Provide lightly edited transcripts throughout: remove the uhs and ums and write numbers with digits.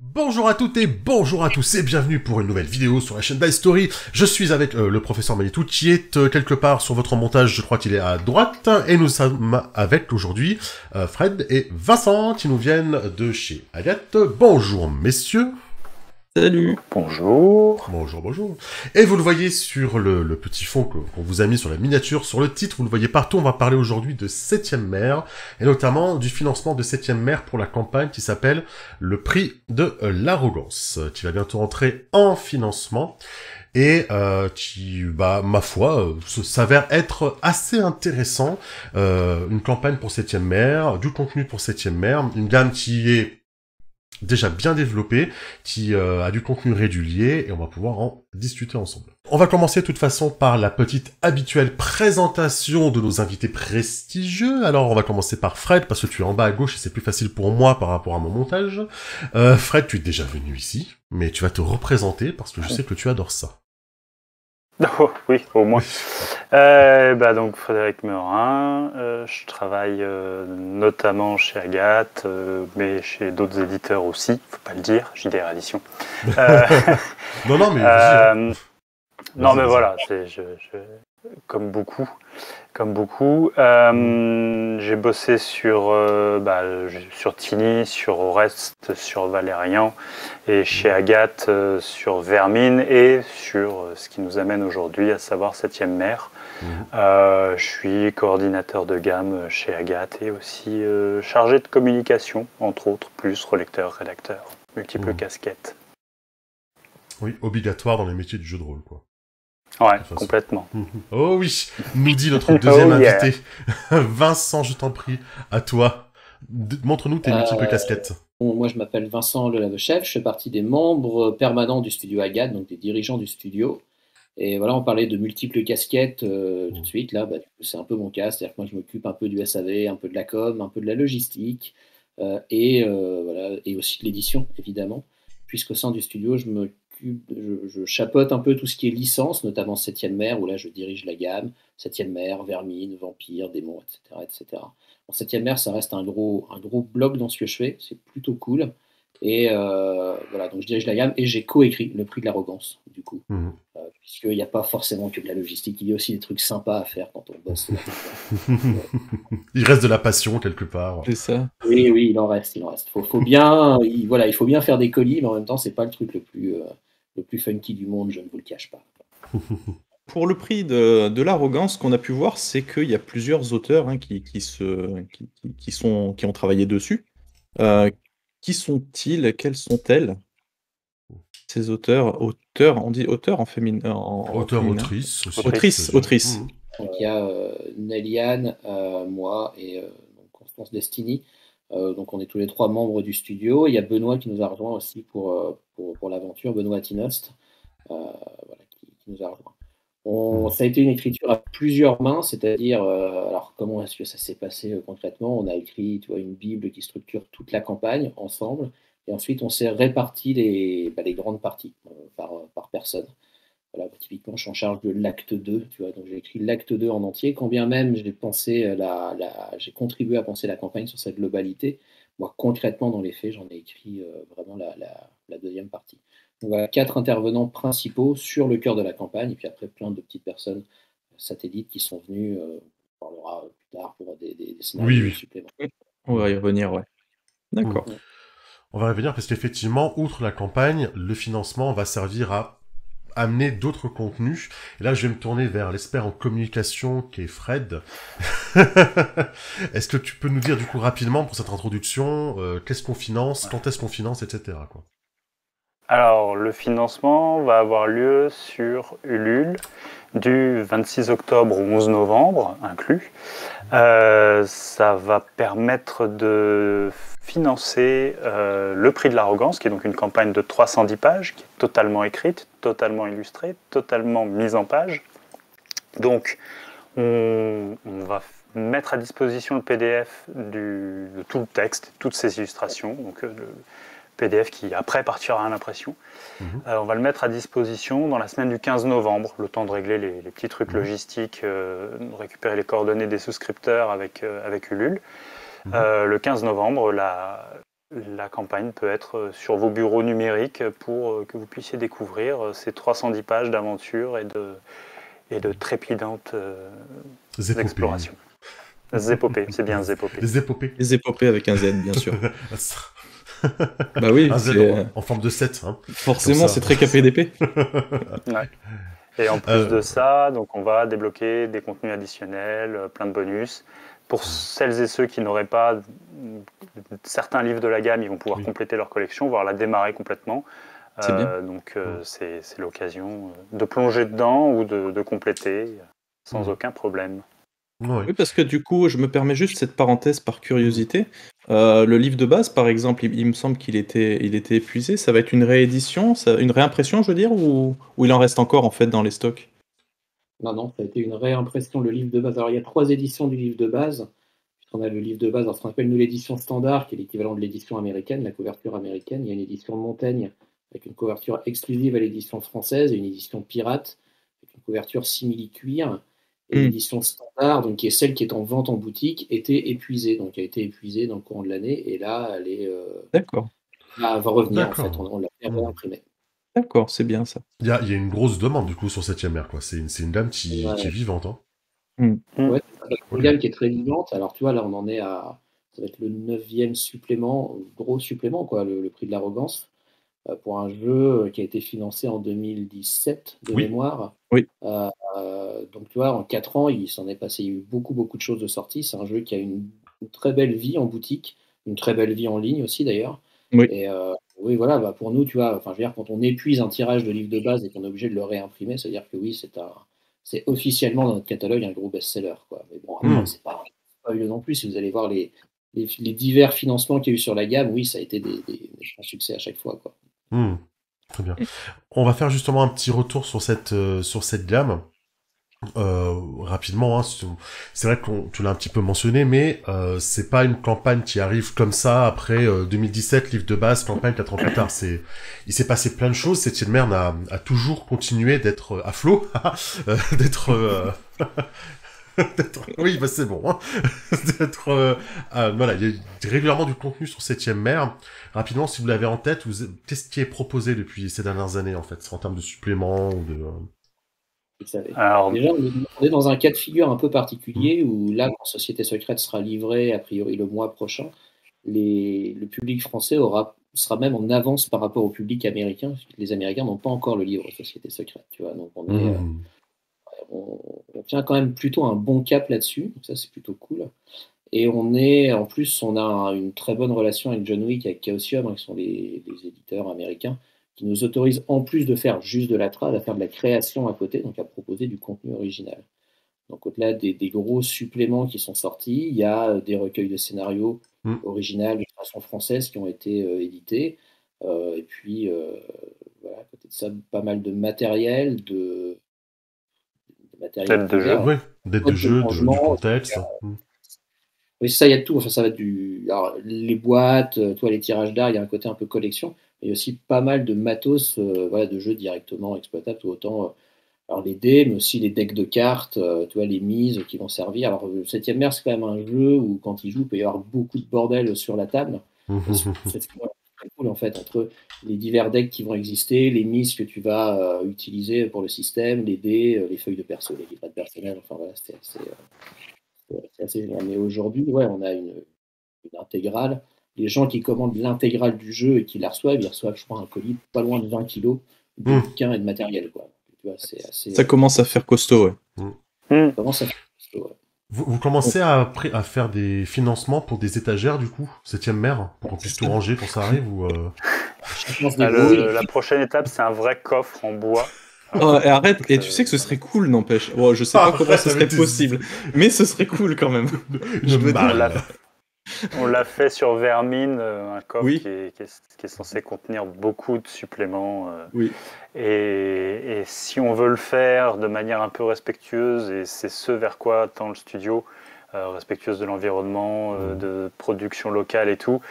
Bonjour à toutes et bonjour à tous et bienvenue pour une nouvelle vidéo sur la chaîne Dice Story. Je suis avec le professeur Manitou qui est quelque part sur votre montage, je crois qu'il est à droite. Et nous sommes avec aujourd'hui Fred et Vincent qui nous viennent de chez Agathe. Bonjour messieurs. Salut. Bonjour. Bonjour, bonjour. Et vous le voyez sur le petit fond qu'on vous a mis sur la miniature, sur le titre, vous le voyez partout, on va parler aujourd'hui de 7ème mer, et notamment du financement de 7ème mer pour la campagne qui s'appelle le prix de l'arrogance, qui va bientôt entrer en financement, et qui, ma foi, s'avère être assez intéressant. Une campagne pour 7ème mer, du contenu pour 7ème mer, une gamme qui est déjà bien développé, qui a du contenu régulier, et on va pouvoir en discuter ensemble. On va commencer de toute façon par la petite habituelle présentation de nos invités prestigieux. Alors on va commencer par Fred, parce que tu es en bas à gauche et c'est plus facile pour moi par rapport à mon montage. Fred, tu es déjà venu ici, mais tu vas te représenter, parce que je sais que tu adores ça. Oh, oui, au moins. Donc Frédéric Meurin, je travaille notamment chez Agathe, mais chez d'autres éditeurs aussi, faut pas le dire, JDR Édition. Non, mais vas-y. Non, mais voilà, comme beaucoup. J'ai bossé sur Tiny, sur Orest, sur Valérian, et chez Agathe sur Vermine, et sur ce qui nous amène aujourd'hui, à savoir 7ème mer. Je suis coordinateur de gamme chez Agathe, et aussi chargé de communication, entre autres, plus relecteur, rédacteur, multiples casquettes. Oui, obligatoire dans les métiers du jeu de rôle, quoi. Ouais, complètement. Oh oui, nous dit notre deuxième invité. Vincent, je t'en prie, à toi. Montre-nous tes multiples casquettes. Moi, je m'appelle Vincent Lelavechef, je fais partie des membres permanents du studio Agathe, donc des dirigeants du studio. Et voilà, on parlait de multiples casquettes tout de suite. Là, c'est un peu mon cas, c'est-à-dire que moi, je m'occupe un peu du SAV, un peu de la com, un peu de la logistique, et aussi de l'édition, évidemment, puisqu'au sein du studio, je chapeaute un peu tout ce qui est licence, notamment 7ème mer, où là je dirige la gamme, 7ème mer, Vermine, Vampire, Démons, etc. etc. Bon, 7ème mer, ça reste un gros bloc dans ce que je fais, c'est plutôt cool. Et voilà, donc je dirige la gamme et j'ai coécrit le prix de l'arrogance, du coup. Puisqu'il n'y a pas forcément que de la logistique, il y a aussi des trucs sympas à faire quand on bosse. Il reste de la passion quelque part. C'est ça. Oui, il en reste. Il faut bien faire des colis, mais en même temps, c'est pas le truc le plus funky du monde, je ne vous le cache pas. Pour le prix de l'arrogance, ce qu'on a pu voir, c'est qu'il y a plusieurs auteurs qui ont travaillé dessus. Qui sont-ils? Quelles sont-elles? Ces auteurs, on dit auteur en féminin. Autrice. Autrice. Donc il y a Nelliane, moi et Constance Destiny. Donc on est tous les trois membres du studio. Il y a Benoît qui nous a rejoint aussi pour l'aventure, Benoît Tinost, qui nous a rejoint. Ça a été une écriture à plusieurs mains, c'est-à-dire, alors comment est-ce que ça s'est passé concrètement? On a écrit une Bible qui structure toute la campagne ensemble, et ensuite on s'est réparti les grandes parties par personne. Voilà, typiquement, je suis en charge de l'acte 2, donc j'ai écrit l'acte 2 en entier, quand bien même j'ai contribué à penser la campagne sur sa globalité. Moi, concrètement, dans les faits, j'en ai écrit vraiment la deuxième partie. Donc voilà, 4 intervenants principaux sur le cœur de la campagne, et puis après plein de petites personnes satellites qui sont venues, on parlera plus tard pour des scénarios supplémentaires. On va y revenir, ouais. D'accord. On va y revenir parce qu'effectivement, outre la campagne, le financement va servir à amener d'autres contenus. Et là, je vais me tourner vers l'expert en communication qui est Fred. Est-ce que tu peux nous dire du coup rapidement pour cette introduction, qu'est-ce qu'on finance, quand est-ce qu'on finance, etc. quoi. Alors, le financement va avoir lieu sur Ulule du 26 octobre au 11 novembre, inclus. Ça va permettre de financer le prix de l'arrogance, qui est donc une campagne de 310 pages, qui est totalement écrite, totalement illustrée, totalement mise en page. Donc, on va mettre à disposition le PDF de tout le texte, toutes ces illustrations, donc le PDF qui après partira à l'impression. On va le mettre à disposition dans la semaine du 15 novembre, le temps de régler les petits trucs logistiques, de récupérer les coordonnées des souscripteurs avec Ulule. Le 15 novembre, la campagne peut être sur vos bureaux numériques pour que vous puissiez découvrir ces 310 pages d'aventure et de trépidantes Zépopées. explorations. Zépopées, c'est bien Zépopées. Les épopées. Les épopées avec un Z, bien sûr. Bah oui, Un Z c'est- en forme de 7. Hein. forcément, Comme ça. c'est très KPDP. Ouais. Et en plus de ça, donc on va débloquer des contenus additionnels, plein de bonus. Pour celles et ceux qui n'auraient pas certains livres de la gamme, ils vont pouvoir Oui. compléter leur collection, voire la démarrer complètement. C'est bien. Donc c'est l'occasion de plonger dedans ou de compléter sans aucun problème. Ouais. Oui, parce que du coup, je me permets juste cette parenthèse par curiosité. Le livre de base, par exemple, il me semble qu'il était épuisé. Ça va être une réédition, une réimpression, je veux dire, ou il en reste encore en fait dans les stocks? Non, ça a été une réimpression, le livre de base. Alors, il y a 3 éditions du livre de base. On a le livre de base, alors, ce qu'on appelle nous l'édition standard, qui est l'équivalent de l'édition américaine, la couverture américaine. Il y a une édition Montaigne avec une couverture exclusive à l'édition française et une édition pirate avec une couverture simili-cuir. Et l'édition standard, donc, qui est celle qui est en vente en boutique, était épuisée. Donc, a été épuisée dans le courant de l'année. Et là, elle est, D'accord, va revenir, en fait. D'accord. On l'a fait réimprimer. d'accord, c'est bien ça. Il y a une grosse demande du coup sur 7ème ère, quoi. C'est une dame qui est vivante. Hein. Ouais, c'est une gamme qui est très vivante. Alors, tu vois, là, on en est à. Ça va être le 9e supplément, gros supplément, quoi, le prix de l'arrogance, pour un jeu qui a été financé en 2017 de Oui. mémoire. Oui. Donc, tu vois, en 4 ans, il s'en est passé, il y a eu beaucoup, beaucoup de choses de sortie. C'est un jeu qui a une très belle vie en boutique, une très belle vie en ligne aussi, d'ailleurs. Oui. Et oui, voilà, bah, pour nous, tu vois, enfin, je veux dire, quand on épuise un tirage de livre de base et qu'on est obligé de le réimprimer, c'est-à-dire que oui, c'est officiellement dans notre catalogue un gros best-seller, quoi. Mais bon, après, c'est pas lieu non plus. Si vous allez voir les divers financements qu'il y a eu sur la gamme, oui, ça a été des succès à chaque fois, quoi. Très bien. On va faire justement un petit retour sur cette gamme. Rapidement, hein, c'est vrai que tu l'as un petit peu mentionné, mais c'est pas une campagne qui arrive comme ça après 2017, livre de base, campagne 4 ans plus tard. Il s'est passé plein de choses. Septième Merne a toujours continué d'être à flot, d'être oui, bah c'est bon. Hein. Voilà, il y a régulièrement du contenu sur 7ème mer. Rapidement, si vous l'avez en tête, qu'est-ce qui est proposé depuis ces dernières années, en fait, en termes de suppléments ou de... Vous savez. Alors, Déjà, on est dans un cas de figure un peu particulier où là, quand Société Secrète sera livré, a priori le mois prochain, le public français sera même en avance par rapport au public américain. Les Américains n'ont pas encore le livre Société Secrète, tu vois. Donc on tient quand même plutôt un bon cap là-dessus, donc ça c'est plutôt cool. Et en plus, on a une très bonne relation avec John Wick, avec Chaosium, hein, qui sont les éditeurs américains, qui nous autorisent, en plus de faire juste de la trad, à faire de la création à côté, donc à proposer du contenu original. Donc au-delà des gros suppléments qui sont sortis, il y a des recueils de scénarios originaux de façon française qui ont été édités. Et puis, voilà, à côté de ça, pas mal de matériel, D'aide de jeu. Oui, d'aide de jeu, du contexte. Oui, ça, il y a de tout. Enfin, ça va être alors, les boîtes, toi, les tirages d'art, il y a un côté un peu collection. Mais il y a aussi pas mal de matos, voilà, de jeux directement exploitables, autant alors les dés, mais aussi les decks de cartes, tu vois, les mises qui vont servir. Alors, 7ème mer, c'est quand même un jeu où, quand il joue, il peut y avoir beaucoup de bordel sur la table. C'est très cool, en fait, entre les divers decks qui vont exister, les mises que tu vas utiliser pour le système, les dés, les feuilles de perso, les livrets de personnel. Enfin, voilà, c'est assez génial. Mais aujourd'hui, ouais, on a une intégrale. Les gens qui commandent l'intégrale du jeu et qui la reçoivent, ils reçoivent, je crois, un colis pas loin de 20 kilos de bouquins et de matériel, quoi. Tu vois, c'est assez, Ça commence à faire costaud, ouais. ça commence à faire costaud, ouais. Vous commencez à faire des financements pour des étagères, du coup, 7ème mer, pour qu'on puisse tout ranger quand ça arrive, ou La prochaine étape, c'est un vrai coffre en bois. Oh, et arrête, et tu sais que ce serait cool, n'empêche. Bon, je sais pas comment ce serait possible, mais ce serait cool quand même. Je me On l'a fait sur Vermine, un coffre Oui. qui est censé contenir beaucoup de suppléments. Oui. Et si on veut le faire de manière un peu respectueuse, et c'est ce vers quoi tend le studio, respectueuse de l'environnement, de production locale et tout,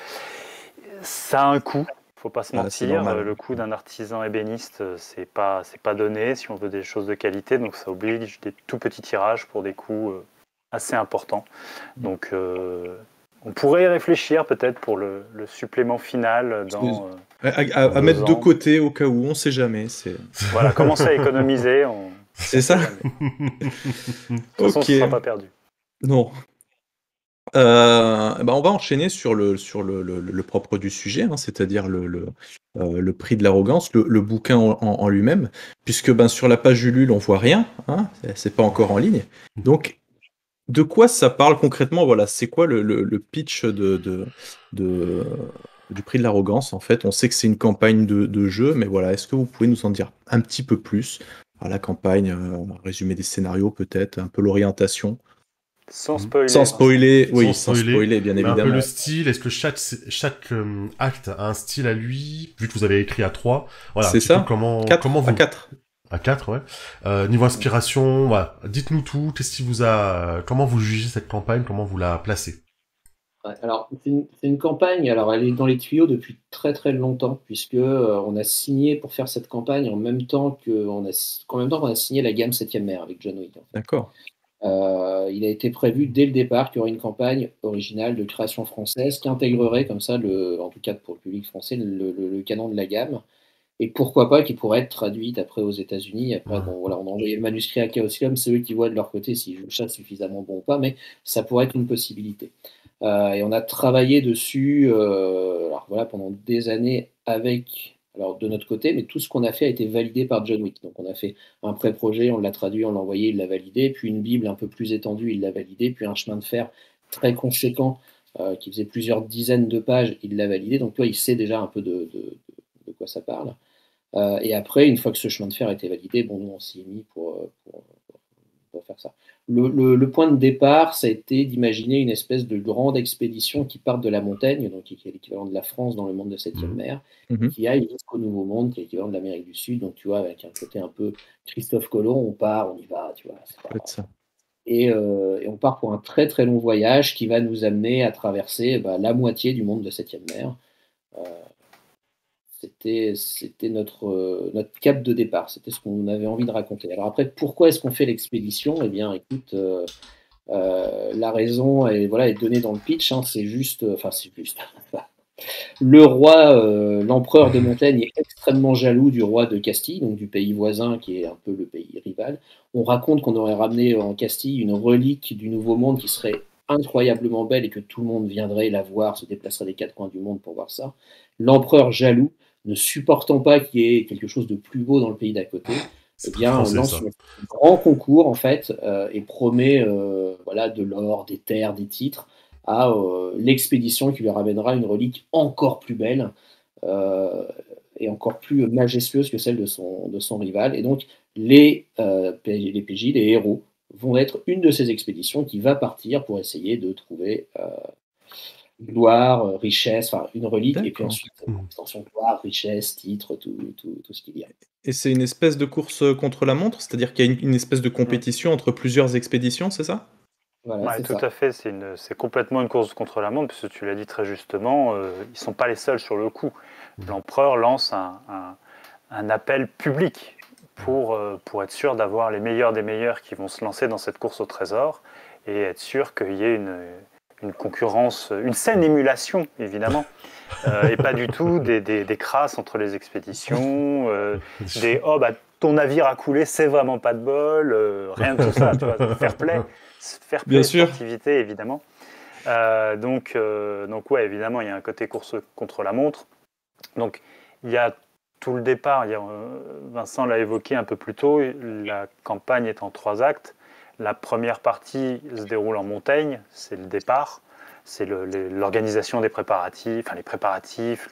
ça a un coût. Faut pas se mentir, le coût d'un artisan ébéniste, c'est pas donné si on veut des choses de qualité, donc ça oblige des tout petits tirages pour des coûts assez importants. Donc On pourrait y réfléchir peut-être pour le supplément final À dans mettre 2 de ans. côté au cas où, on sait jamais. Voilà, commencer à économiser, C'est on sait ça. jamais. De toute façon, Ok. ce ne sera pas perdu. Non. On va enchaîner sur le propre du sujet, hein, c'est-à-dire le prix de l'arrogance, le bouquin en lui-même, puisque sur la page Ulule, on voit rien, hein, c'est pas encore en ligne. Donc, de quoi ça parle concrètement? Voilà, c'est quoi le pitch du prix de l'arrogance? En fait, on sait que c'est une campagne de jeu, mais voilà, est-ce que vous pouvez nous en dire un petit peu plus? La campagne, résumé des scénarios peut-être, un peu l'orientation. Sans spoiler. Sans spoiler, oui, Sans sans spoiler, spoiler, bien mais un peu évidemment. le style. Est-ce que chaque acte a un style à lui, vu que vous avez écrit à 3? Voilà, un C'est petit peu ça? comment 4 vous... à 4. À 4, ouais. Niveau inspiration, voilà. Dites-nous tout. Qu'est-ce qui vous a... Comment vous jugez cette campagne? Comment vous la placez? Ouais, alors, c'est une campagne, alors elle est dans les tuyaux depuis très très longtemps, puisque on a signé pour faire cette campagne en même temps qu'on a signé la gamme 7e mer avec John Wick. En fait. D'accord. Il a été prévu dès le départ qu'il y aurait une campagne originale de création française qui intégrerait comme ça, en tout cas pour le public français, le canon de la gamme. Et pourquoi pas qui pourrait être traduite après aux États-Unis. Après, bon, voilà, on a envoyé le manuscrit à Chaosium, c'est eux qui voient de leur côté si le chat suffisamment bon ou pas, mais ça pourrait être une possibilité. Et on a travaillé dessus alors voilà, pendant des années alors de notre côté, mais tout ce qu'on a fait a été validé par John Wick. Donc on a fait un pré-projet, on l'a traduit, on l'a envoyé, il l'a validé, puis une Bible un peu plus étendue, il l'a validé, puis un chemin de fer très conséquent qui faisait plusieurs dizaines de pages, il l'a validé. Donc toi, il sait déjà un peu de quoi ça parle. Et après, une fois que ce chemin de fer a été validé, bon, nous on s'y est mis pour faire ça. Le point de départ, ça a été d'imaginer une espèce de grande expédition qui parte de la montagne, donc qui est l'équivalent de la France dans le monde de 7e mer, et Mhm. qui aille jusqu'au Nouveau Monde, qui est l'équivalent de l'Amérique du Sud. Donc tu vois, avec un côté un peu Christophe Colomb, on part, on y va, tu vois. Peut-être ça. Et on part pour un très très long voyage qui va nous amener à traverser la moitié du monde de 7e mer. Euh, c'était notre cap de départ, c'était ce qu'on avait envie de raconter. Alors après, pourquoi est-ce qu'on fait l'expédition? Eh bien, écoute, la raison est donnée dans le pitch, hein, c'est juste. Le roi, l'empereur de Montaigne est extrêmement jaloux du roi de Castille, donc du pays voisin qui est un peu le pays rival. On raconte qu'on aurait ramené en Castille une relique du Nouveau Monde qui serait incroyablement belle et que tout le monde viendrait la voir, se déplacerait des 4 coins du monde pour voir ça. L'empereur jaloux, ne supportant pas qu'il y ait quelque chose de plus beau dans le pays d'à côté, C'est très français, lance ça. un grand concours en fait et promet de l'or, des terres, des titres à l'expédition qui lui ramènera une relique encore plus belle euh, et encore plus majestueuse que celle de son rival. Et donc, les PJ, les héros, vont être une de ces expéditions qui va partir pour essayer de trouver gloire, richesse, enfin une relique, et puis D'accord. ensuite, extension gloire, richesse, titre, tout ce qu'il y a. Et c'est une espèce de course contre la montre, c'est-à-dire qu'il y a une espèce de compétition entre plusieurs expéditions, c'est ça? Voilà, Ouais, c'est tout ça. à fait, c'est complètement une course contre la montre, puisque tu l'as dit très justement, ils ne sont pas les seuls sur le coup. L'empereur lance un appel public pour être sûr d'avoir les meilleurs des meilleurs qui vont se lancer dans cette course au trésor et être sûr qu'il y ait une concurrence, une saine émulation évidemment, et pas du tout des crasses entre les expéditions, oh bah ton navire a coulé, c'est vraiment pas de bol, rien de tout ça, tu vois, fair play, Bien sûr. sportivité évidemment. Donc ouais, évidemment, il y a un côté course contre la montre. Donc il y a tout le départ, Vincent l'a évoqué un peu plus tôt, la campagne est en 3 actes. La première partie se déroule en montagne, c'est le départ, c'est l'organisation des préparatifs, enfin les préparatifs,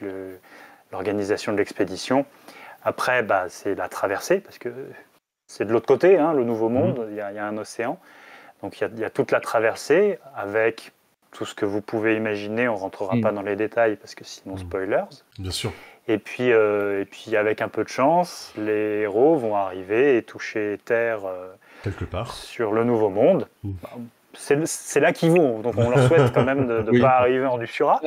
l'organisation de l'expédition. Après, c'est la traversée, parce que c'est de l'autre côté, hein, le Nouveau Monde, il y a un océan. Donc il y a toute la traversée avec tout ce que vous pouvez imaginer. On ne rentrera pas dans les détails parce que sinon spoilers. Bien sûr. Et puis avec un peu de chance, les héros vont arriver et toucher terre quelque part sur le Nouveau Monde. C'est là qu'ils vont, donc on leur souhaite quand même de ne pas arriver en Dushura.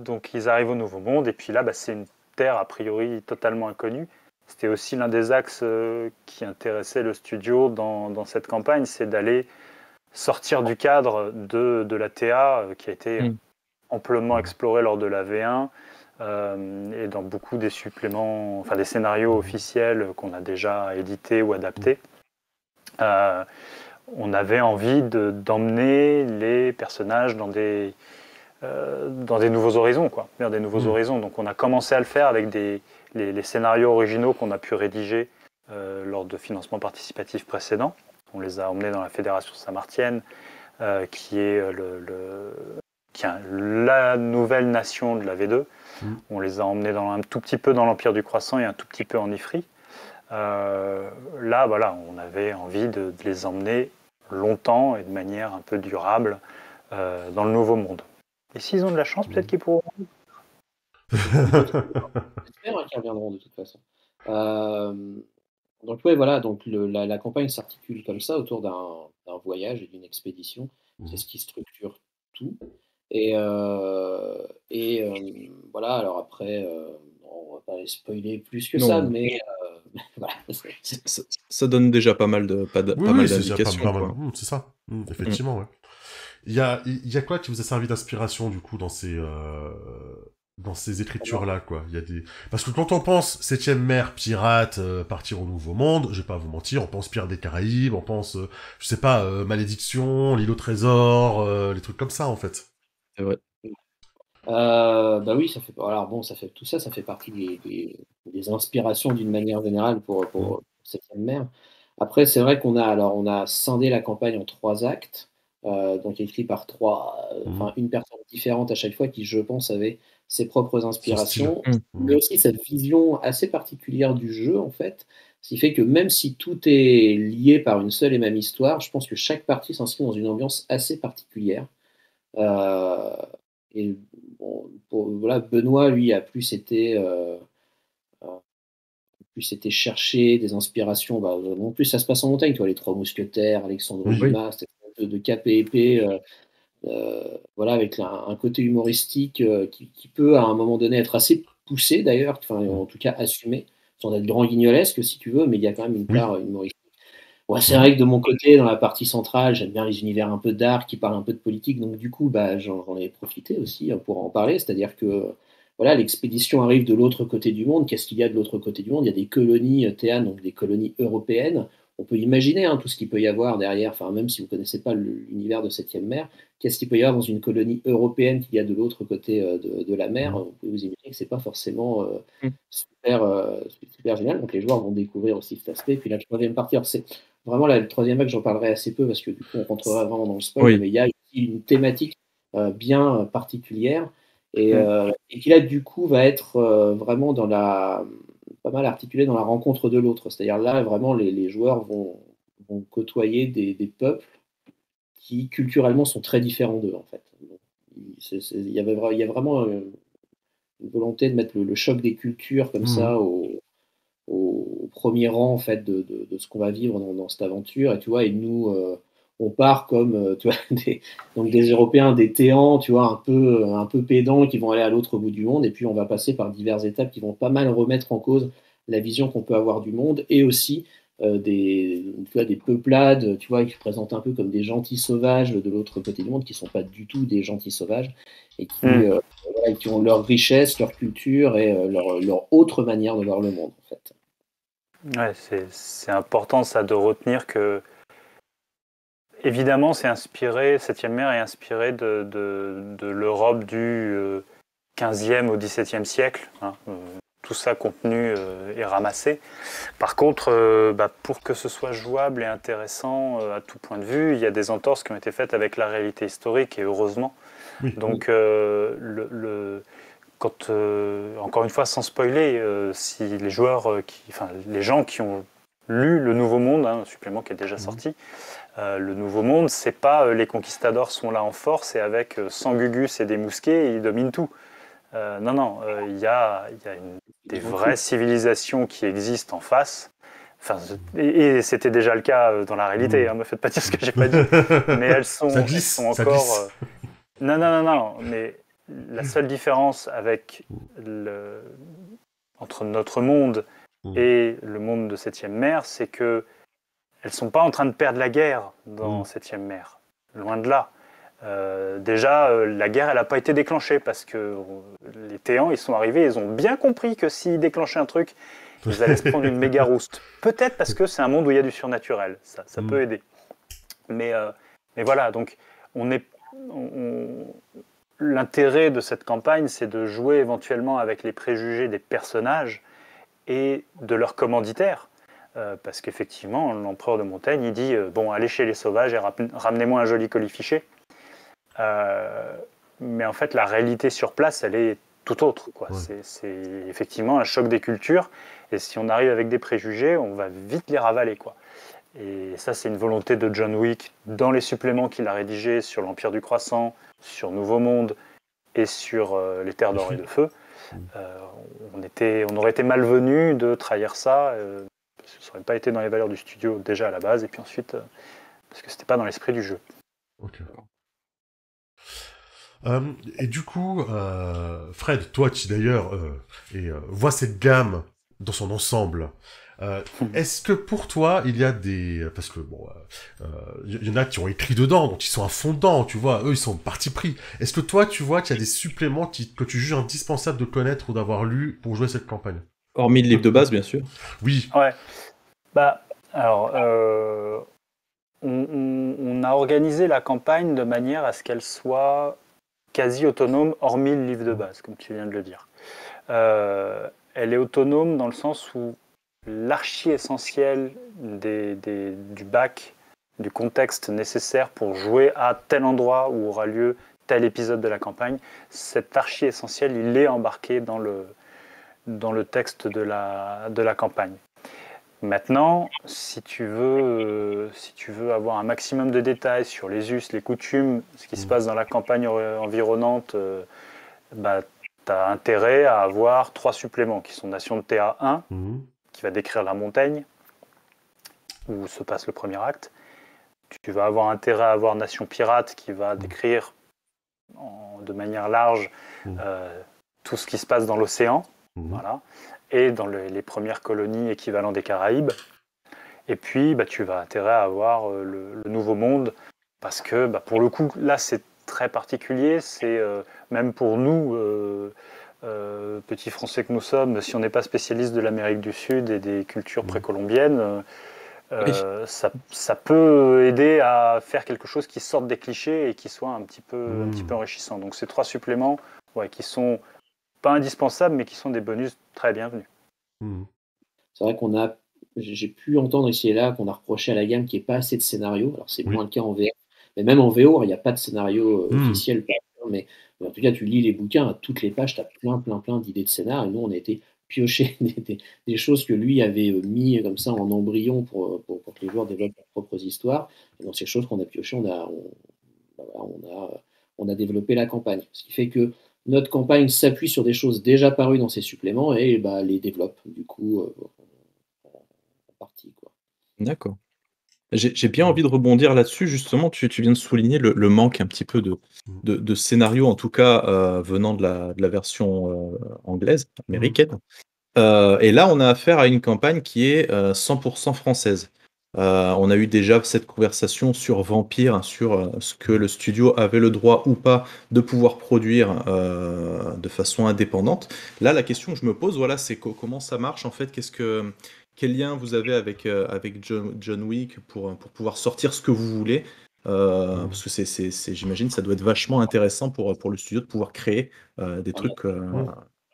Donc ils arrivent au Nouveau Monde et puis là c'est une terre a priori totalement inconnue. C'était aussi l'un des axes qui intéressait le studio dans cette campagne, c'est d'aller sortir du cadre de la TA qui a été amplement explorée lors de la V1 et dans beaucoup des suppléments, enfin des scénarios officiels qu'on a déjà édités ou adaptés. On avait envie d'emmener les personnages dans des nouveaux horizons, quoi, vers des nouveaux horizons. Donc on a commencé à le faire avec les scénarios originaux qu'on a pu rédiger lors de financements participatifs précédents. On les a emmenés dans la Fédération Samartienne, qui est la nouvelle nation de la V2. On les a emmenés un tout petit peu dans l'Empire du Croissant et un tout petit peu en Ifrit. Là, voilà, on avait envie de les emmener longtemps et de manière un peu durable dans le Nouveau Monde. Et s'ils ont de la chance, peut-être qu'ils pourront. J'espère qu'ils reviendront de toute façon. Donc ouais, voilà, donc la campagne s'articule comme ça autour d'un voyage et d'une expédition. C'est ce qui structure tout. Et voilà, alors après, on va pas les spoiler plus que ça, mais voilà. Ça donne déjà pas mal d'indications. C'est ça, effectivement, ouais. Il y a quoi qui vous a servi d'inspiration, du coup, dans ces écritures-là, quoi. Parce que quand on pense 7ème mer, pirate, partir au Nouveau Monde, je vais pas vous mentir, on pense Pirates des Caraïbes, on pense, je sais pas, Malédiction, l'île au trésor, les trucs comme ça, en fait. C'est vrai. Bah oui, tout ça, ça fait partie des inspirations d'une manière générale pour 7ème mer. Après, c'est vrai qu'on a scindé la campagne en 3 actes, donc écrits par une personne différente à chaque fois qui, je pense, avait ses propres inspirations, mais aussi cette vision assez particulière du jeu, en fait, ce qui fait que même si tout est lié par une seule et même histoire, je pense que chaque partie s'inscrit dans une ambiance assez particulière. Et bon, voilà, Benoît, lui, a plus été chercher des inspirations. En plus, ça se passe en montagne, toi, les Trois Mousquetaires, Alexandre Dumas, cette espèce de cap et épée, voilà, avec un côté humoristique qui peut, à un moment donné, être assez poussé, d'ailleurs, en tout cas assumé, sans être grand guignolesque, si tu veux, mais il y a quand même une part humoristique. Ouais, c'est vrai que de mon côté, dans la partie centrale, j'aime bien les univers un peu dark qui parlent un peu de politique, donc du coup, j'en ai profité aussi pour en parler. C'est-à-dire que voilà, l'expédition arrive de l'autre côté du monde. Qu'est-ce qu'il y a de l'autre côté du monde? Il y a des colonies théânes, donc des colonies européennes. On peut imaginer tout ce qu'il peut y avoir derrière, enfin, même si vous ne connaissez pas l'univers de 7ème mer, qu'est-ce qu'il peut y avoir dans une colonie européenne qu'il y a de l'autre côté de la mer? Vous pouvez vous imaginer que ce n'est pas forcément super génial. Donc les joueurs vont découvrir aussi cet aspect. Puis la troisième partie, alors c'est vraiment le troisième acte, j'en parlerai assez peu parce que du coup on rentrera vraiment dans le spoil, mais il y a aussi une thématique bien particulière et qui là du coup va être vraiment pas mal articulé dans la rencontre de l'autre. C'est-à-dire là vraiment les joueurs vont côtoyer des peuples qui culturellement sont très différents d'eux en fait. Il y a vraiment une volonté de mettre le choc des cultures comme ça au premier rang en fait de ce qu'on va vivre dans cette aventure, et tu vois, et nous on part comme tu vois, des Européens, des Téans, tu vois, un peu pédants qui vont aller à l'autre bout du monde, et puis on va passer par diverses étapes qui vont pas mal remettre en cause la vision qu'on peut avoir du monde, et aussi tu vois, des peuplades, tu vois, qui se présentent un peu comme des gentils sauvages de l'autre côté du monde, qui sont pas du tout des gentils sauvages, et qui ont leur richesse, leur culture et leur autre manière de voir le monde, en fait. Ouais, c'est important ça de retenir que évidemment c'est 7ème mer est inspiré de l'Europe du 15e au 17e siècle. Tout ça contenu et ramassé. Par contre, pour que ce soit jouable et intéressant à tout point de vue, il y a des entorses qui ont été faites avec la réalité historique, et heureusement. Donc quand, encore une fois, sans spoiler, si les joueurs, les gens qui ont lu Le Nouveau Monde, un supplément qui est déjà sorti, Le Nouveau Monde, c'est pas les conquistadors sont là en force et avec 100 gugus et des mousquets, ils dominent tout. Non, il y a des vraies civilisations qui existent en face. Et c'était déjà le cas dans la réalité, me faites pas dire ce que j'ai pas dit. Mais elles sont encore... Non, mais la seule différence entre notre monde et le monde de 7ème mer, c'est que elles sont pas en train de perdre la guerre dans 7ème mer. loin de là. Déjà, la guerre, elle n'a pas été déclenchée parce que les Téans, ils sont arrivés, ils ont bien compris que s'ils déclenchaient un truc, ils allaient se prendre une méga rouste. Peut-être parce que c'est un monde où il y a du surnaturel, ça peut aider. Mais voilà, donc l'intérêt de cette campagne, c'est de jouer éventuellement avec les préjugés des personnages et de leurs commanditaires. Parce qu'effectivement, l'empereur de Montaigne, il dit bon, allez chez les sauvages et ramenez-moi un joli colifichet. Mais en fait, la réalité sur place, elle est tout autre, quoi. Ouais. C'est effectivement un choc des cultures. Et si on arrive avec des préjugés, on va vite les ravaler, quoi. Et ça, c'est une volonté de John Wick dans les suppléments qu'il a rédigés sur l'Empire du Croissant, sur Nouveau Monde et sur les Terres d'Or et de Feu. On aurait été malvenu de trahir ça. Ça n'aurait pas été dans les valeurs du studio déjà à la base, et puis ensuite, parce que c'était pas dans l'esprit du jeu. Ok. Et du coup, Fred, toi qui d'ailleurs vois cette gamme dans son ensemble, est-ce que pour toi il y a des... Parce que bon, y en a qui ont écrit dedans, donc ils sont à fond dedans, tu vois, eux ils sont parti pris. Est-ce que toi tu vois qu'il y a des suppléments que tu juges indispensable de connaître ou d'avoir lu pour jouer cette campagne? Hormis le livre de base, bien sûr. Oui. Ouais. Bah, alors, on a organisé la campagne de manière à ce qu'elle soit quasi autonome, hormis le livre de base, comme tu viens de le dire. Elle est autonome dans le sens où l'archi essentiel du bac, du contexte nécessaire pour jouer à tel endroit où aura lieu tel épisode de la campagne, cet archi essentiel, il est embarqué dans le texte de la campagne. Maintenant, si tu veux avoir un maximum de détails sur les us, les coutumes, ce qui se passe dans la campagne environnante, tu as intérêt à avoir 3 suppléments qui sont Nation de Théa 1, qui va décrire la montagne, où se passe le premier acte. Tu vas avoir intérêt à avoir Nation Pirate, qui va décrire de manière large tout ce qui se passe dans l'océan. Voilà. Et dans les premières colonies équivalentes des Caraïbes. Et puis, tu vas intérêt à avoir le Nouveau Monde, parce que, pour le coup, là, c'est très particulier. C'est même pour nous, petits Français que nous sommes, si on n'est pas spécialiste de l'Amérique du Sud et des cultures précolombiennes, ça peut aider à faire quelque chose qui sorte des clichés et qui soit un petit peu enrichissant. Donc, ces 3 suppléments qui sont pas indispensables, mais qui sont des bonus très bienvenus. C'est vrai j'ai pu entendre ici et là qu'on a reproché à la gamme qu'il n'y ait pas assez de scénarios. Alors c'est moins le cas en VR, mais même en VO, il n'y a pas de scénario officiel. Mais en tout cas, tu lis les bouquins, à toutes les pages, tu as plein d'idées de scénar. Et nous, on a été piocher des choses que lui avait mis comme ça en embryon pour que les joueurs développent leurs propres histoires. Et dans ces choses qu'on a piochées, on a développé la campagne. Ce qui fait que notre campagne s'appuie sur des choses déjà parues dans ces suppléments et les développe, du coup, en partie, quoi. D'accord. J'ai bien envie de rebondir là-dessus, justement, tu viens de souligner le manque un petit peu de scénario, en tout cas venant de la version anglaise, américaine. Et là, on a affaire à une campagne qui est 100% française. On a eu déjà cette conversation sur Vampire, sur ce que le studio avait le droit ou pas de pouvoir produire de façon indépendante. Là, la question que je me pose, c'est comment ça marche en fait. Quel lien vous avez avec John Wick pour pouvoir sortir ce que vous voulez, parce que j'imagine, ça doit être vachement intéressant pour le studio de pouvoir créer des trucs.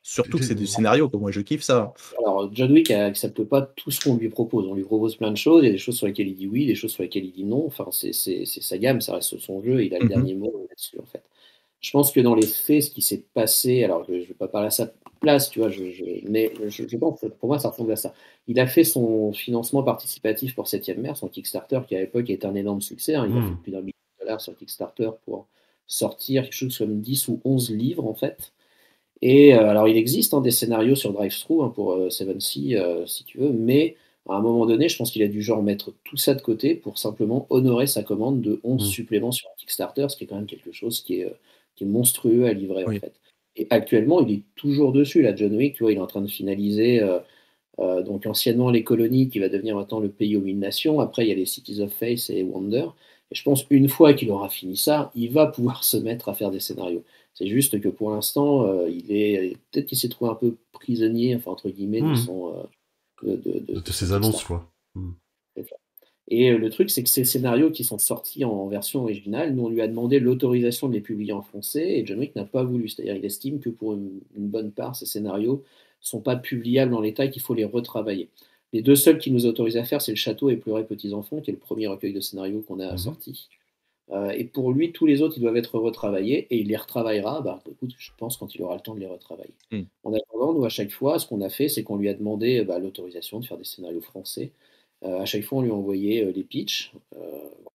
Surtout que c'est du scénario, moi je kiffe ça. Alors, John Wick n'accepte pas tout ce qu'on lui propose. On lui propose plein de choses, il y a des choses sur lesquelles il dit oui, des choses sur lesquelles il dit non. Enfin, c'est sa gamme, ça reste son jeu, il a le dernier mot là-dessus, en fait. Je pense que dans les faits, ce qui s'est passé, alors je ne vais pas parler à sa place, tu vois, mais je pense que pour moi, ça ressemble à ça. Il a fait son financement participatif pour 7e Mer, son Kickstarter, qui à l'époque était un énorme succès. Il a fait plus d'1 million de dollars sur Kickstarter pour sortir quelque chose comme 10 ou 11 livres, en fait. Et alors, il existe des scénarios sur Drive-Thru pour 7C, si tu veux, mais à un moment donné, je pense qu'il a dû mettre tout ça de côté pour simplement honorer sa commande de 11 suppléments sur un Kickstarter, ce qui est quand même quelque chose qui est monstrueux à livrer, en fait. Et actuellement, il est toujours dessus, là, John Wick, tu vois, il est en train de finaliser, donc anciennement les colonies, qui va devenir maintenant le pays aux 1000 nations. Après, il y a les Cities of Faith et Wonder. Et je pense une fois qu'il aura fini ça, il va pouvoir se mettre à faire des scénarios. C'est juste que pour l'instant, peut-être qu'il s'est trouvé un peu prisonnier, enfin entre guillemets, de son De son ces annonces, Kickstarter. quoi. Et le truc, c'est que ces scénarios qui sont sortis en version originale, nous on lui a demandé l'autorisation de les publier en français, et John Wick n'a pas voulu. C'est-à-dire il estime que pour une bonne part, ces scénarios ne sont pas publiables dans l'état et qu'il faut les retravailler. Les deux seuls qui nous autorisent à faire, c'est Le Château et Pleurer petits enfants, qui est le premier recueil de scénarios qu'on a sorti. Et pour lui, tous les autres, ils doivent être retravaillés, et il les retravaillera, écoute, je pense, quand il aura le temps de les retravailler. En attendant, nous, à chaque fois, ce qu'on a fait, c'est qu'on lui a demandé l'autorisation de faire des scénarios français. À chaque fois, on lui a envoyé les pitchs.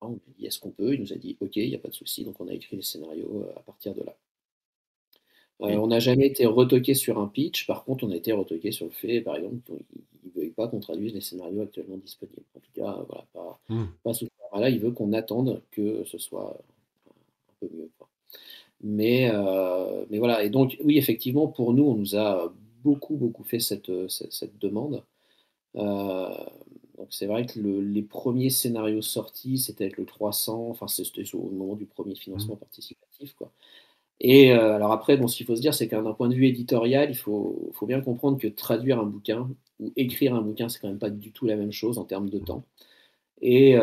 On lui a dit est-ce qu'on peut? Il nous a dit ok, il n'y a pas de souci. Donc on a écrit les scénarios à partir de là. On n'a jamais été retoqué sur un pitch. Par contre, on a été retoqué sur le fait, par exemple, qu'il ne veuille pas qu'on traduise les scénarios actuellement disponibles. En tout cas, voilà, pas sous ce format-là. Il veut qu'on attende que ce soit un peu mieux, quoi. Mais voilà. Et donc, oui, effectivement, pour nous, on nous a beaucoup fait cette demande. Donc c'est vrai que les premiers scénarios sortis, c'était avec le 300, enfin c'était au moment du premier financement participatif, quoi. Et alors après, ce qu'il faut se dire, c'est qu'un point de vue éditorial, il faut bien comprendre que traduire un bouquin ou écrire un bouquin, c'est quand même pas du tout la même chose en termes de temps. Et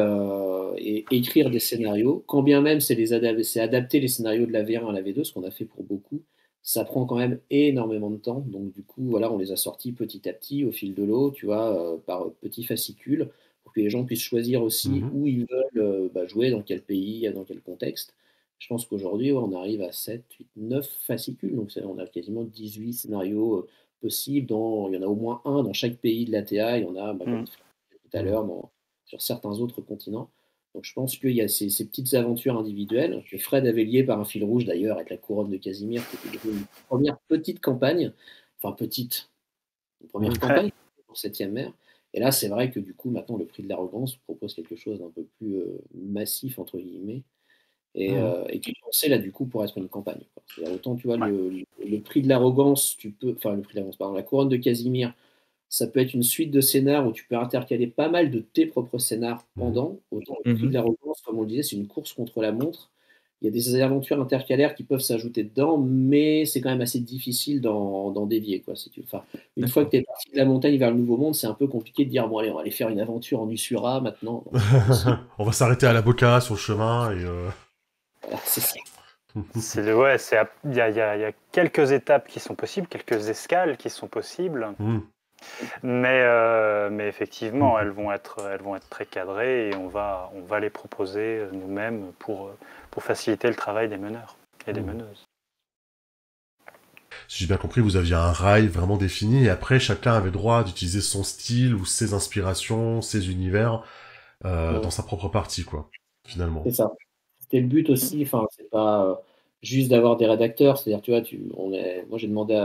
écrire des scénarios, quand bien même c'est adapter les scénarios de la V1 à la V2, ce qu'on a fait pour beaucoup, ça prend quand même énormément de temps. Donc du coup, voilà, on les a sortis petit à petit au fil de l'eau, tu vois, par petits fascicules, pour que les gens puissent choisir aussi où ils veulent jouer, dans quel pays, dans quel contexte. Je pense qu'aujourd'hui, on arrive à 7, 8, 9 fascicules, donc on a quasiment 18 scénarios possibles. Il y en a au moins un dans chaque pays de l'ATA, il y en a, comme je disais tout à l'heure, sur certains autres continents. Donc je pense qu'il y a ces petites aventures individuelles que Fred avait liées par un fil rouge d'ailleurs avec la couronne de Casimir, qui était une première petite campagne, une première campagne pour 7e mer. Et là, c'est vrai que du coup, maintenant, le prix de l'arrogance propose quelque chose d'un peu plus massif, entre guillemets, et qui est pensé là, du coup, pour être une campagne, quoi. C'est-à-dire, autant, tu vois, le prix de l'arrogance, le prix de l'arrogance, pardon, la couronne de Casimir, ça peut être une suite de scénars où tu peux intercaler pas mal de tes propres scénars pendant. Autant le prix de l'arrogance, comme on le disait, c'est une course contre la montre. Il y a des aventures intercalaires qui peuvent s'ajouter dedans, mais c'est quand même assez difficile d'en dévier, quoi, si tu veux. Enfin, une fois que tu es parti de la montagne vers le Nouveau Monde, c'est un peu compliqué de dire bon allez, on va aller faire une aventure en Usura maintenant. On va s'arrêter à la Boca sur le chemin et Voilà, c'est ça. Il y a quelques étapes qui sont possibles, quelques escales qui sont possibles. Mais effectivement, elles vont être très cadrées et on va les proposer nous-mêmes pour faciliter le travail des meneurs et des meneuses. Si j'ai bien compris, vous aviez un rail vraiment défini et après chacun avait droit d'utiliser son style ou ses inspirations, ses univers dans sa propre partie, quoi, finalement. C'est ça. C'était le but aussi. Enfin, c'est pas juste d'avoir des rédacteurs. C'est-à-dire, tu vois, moi j'ai demandé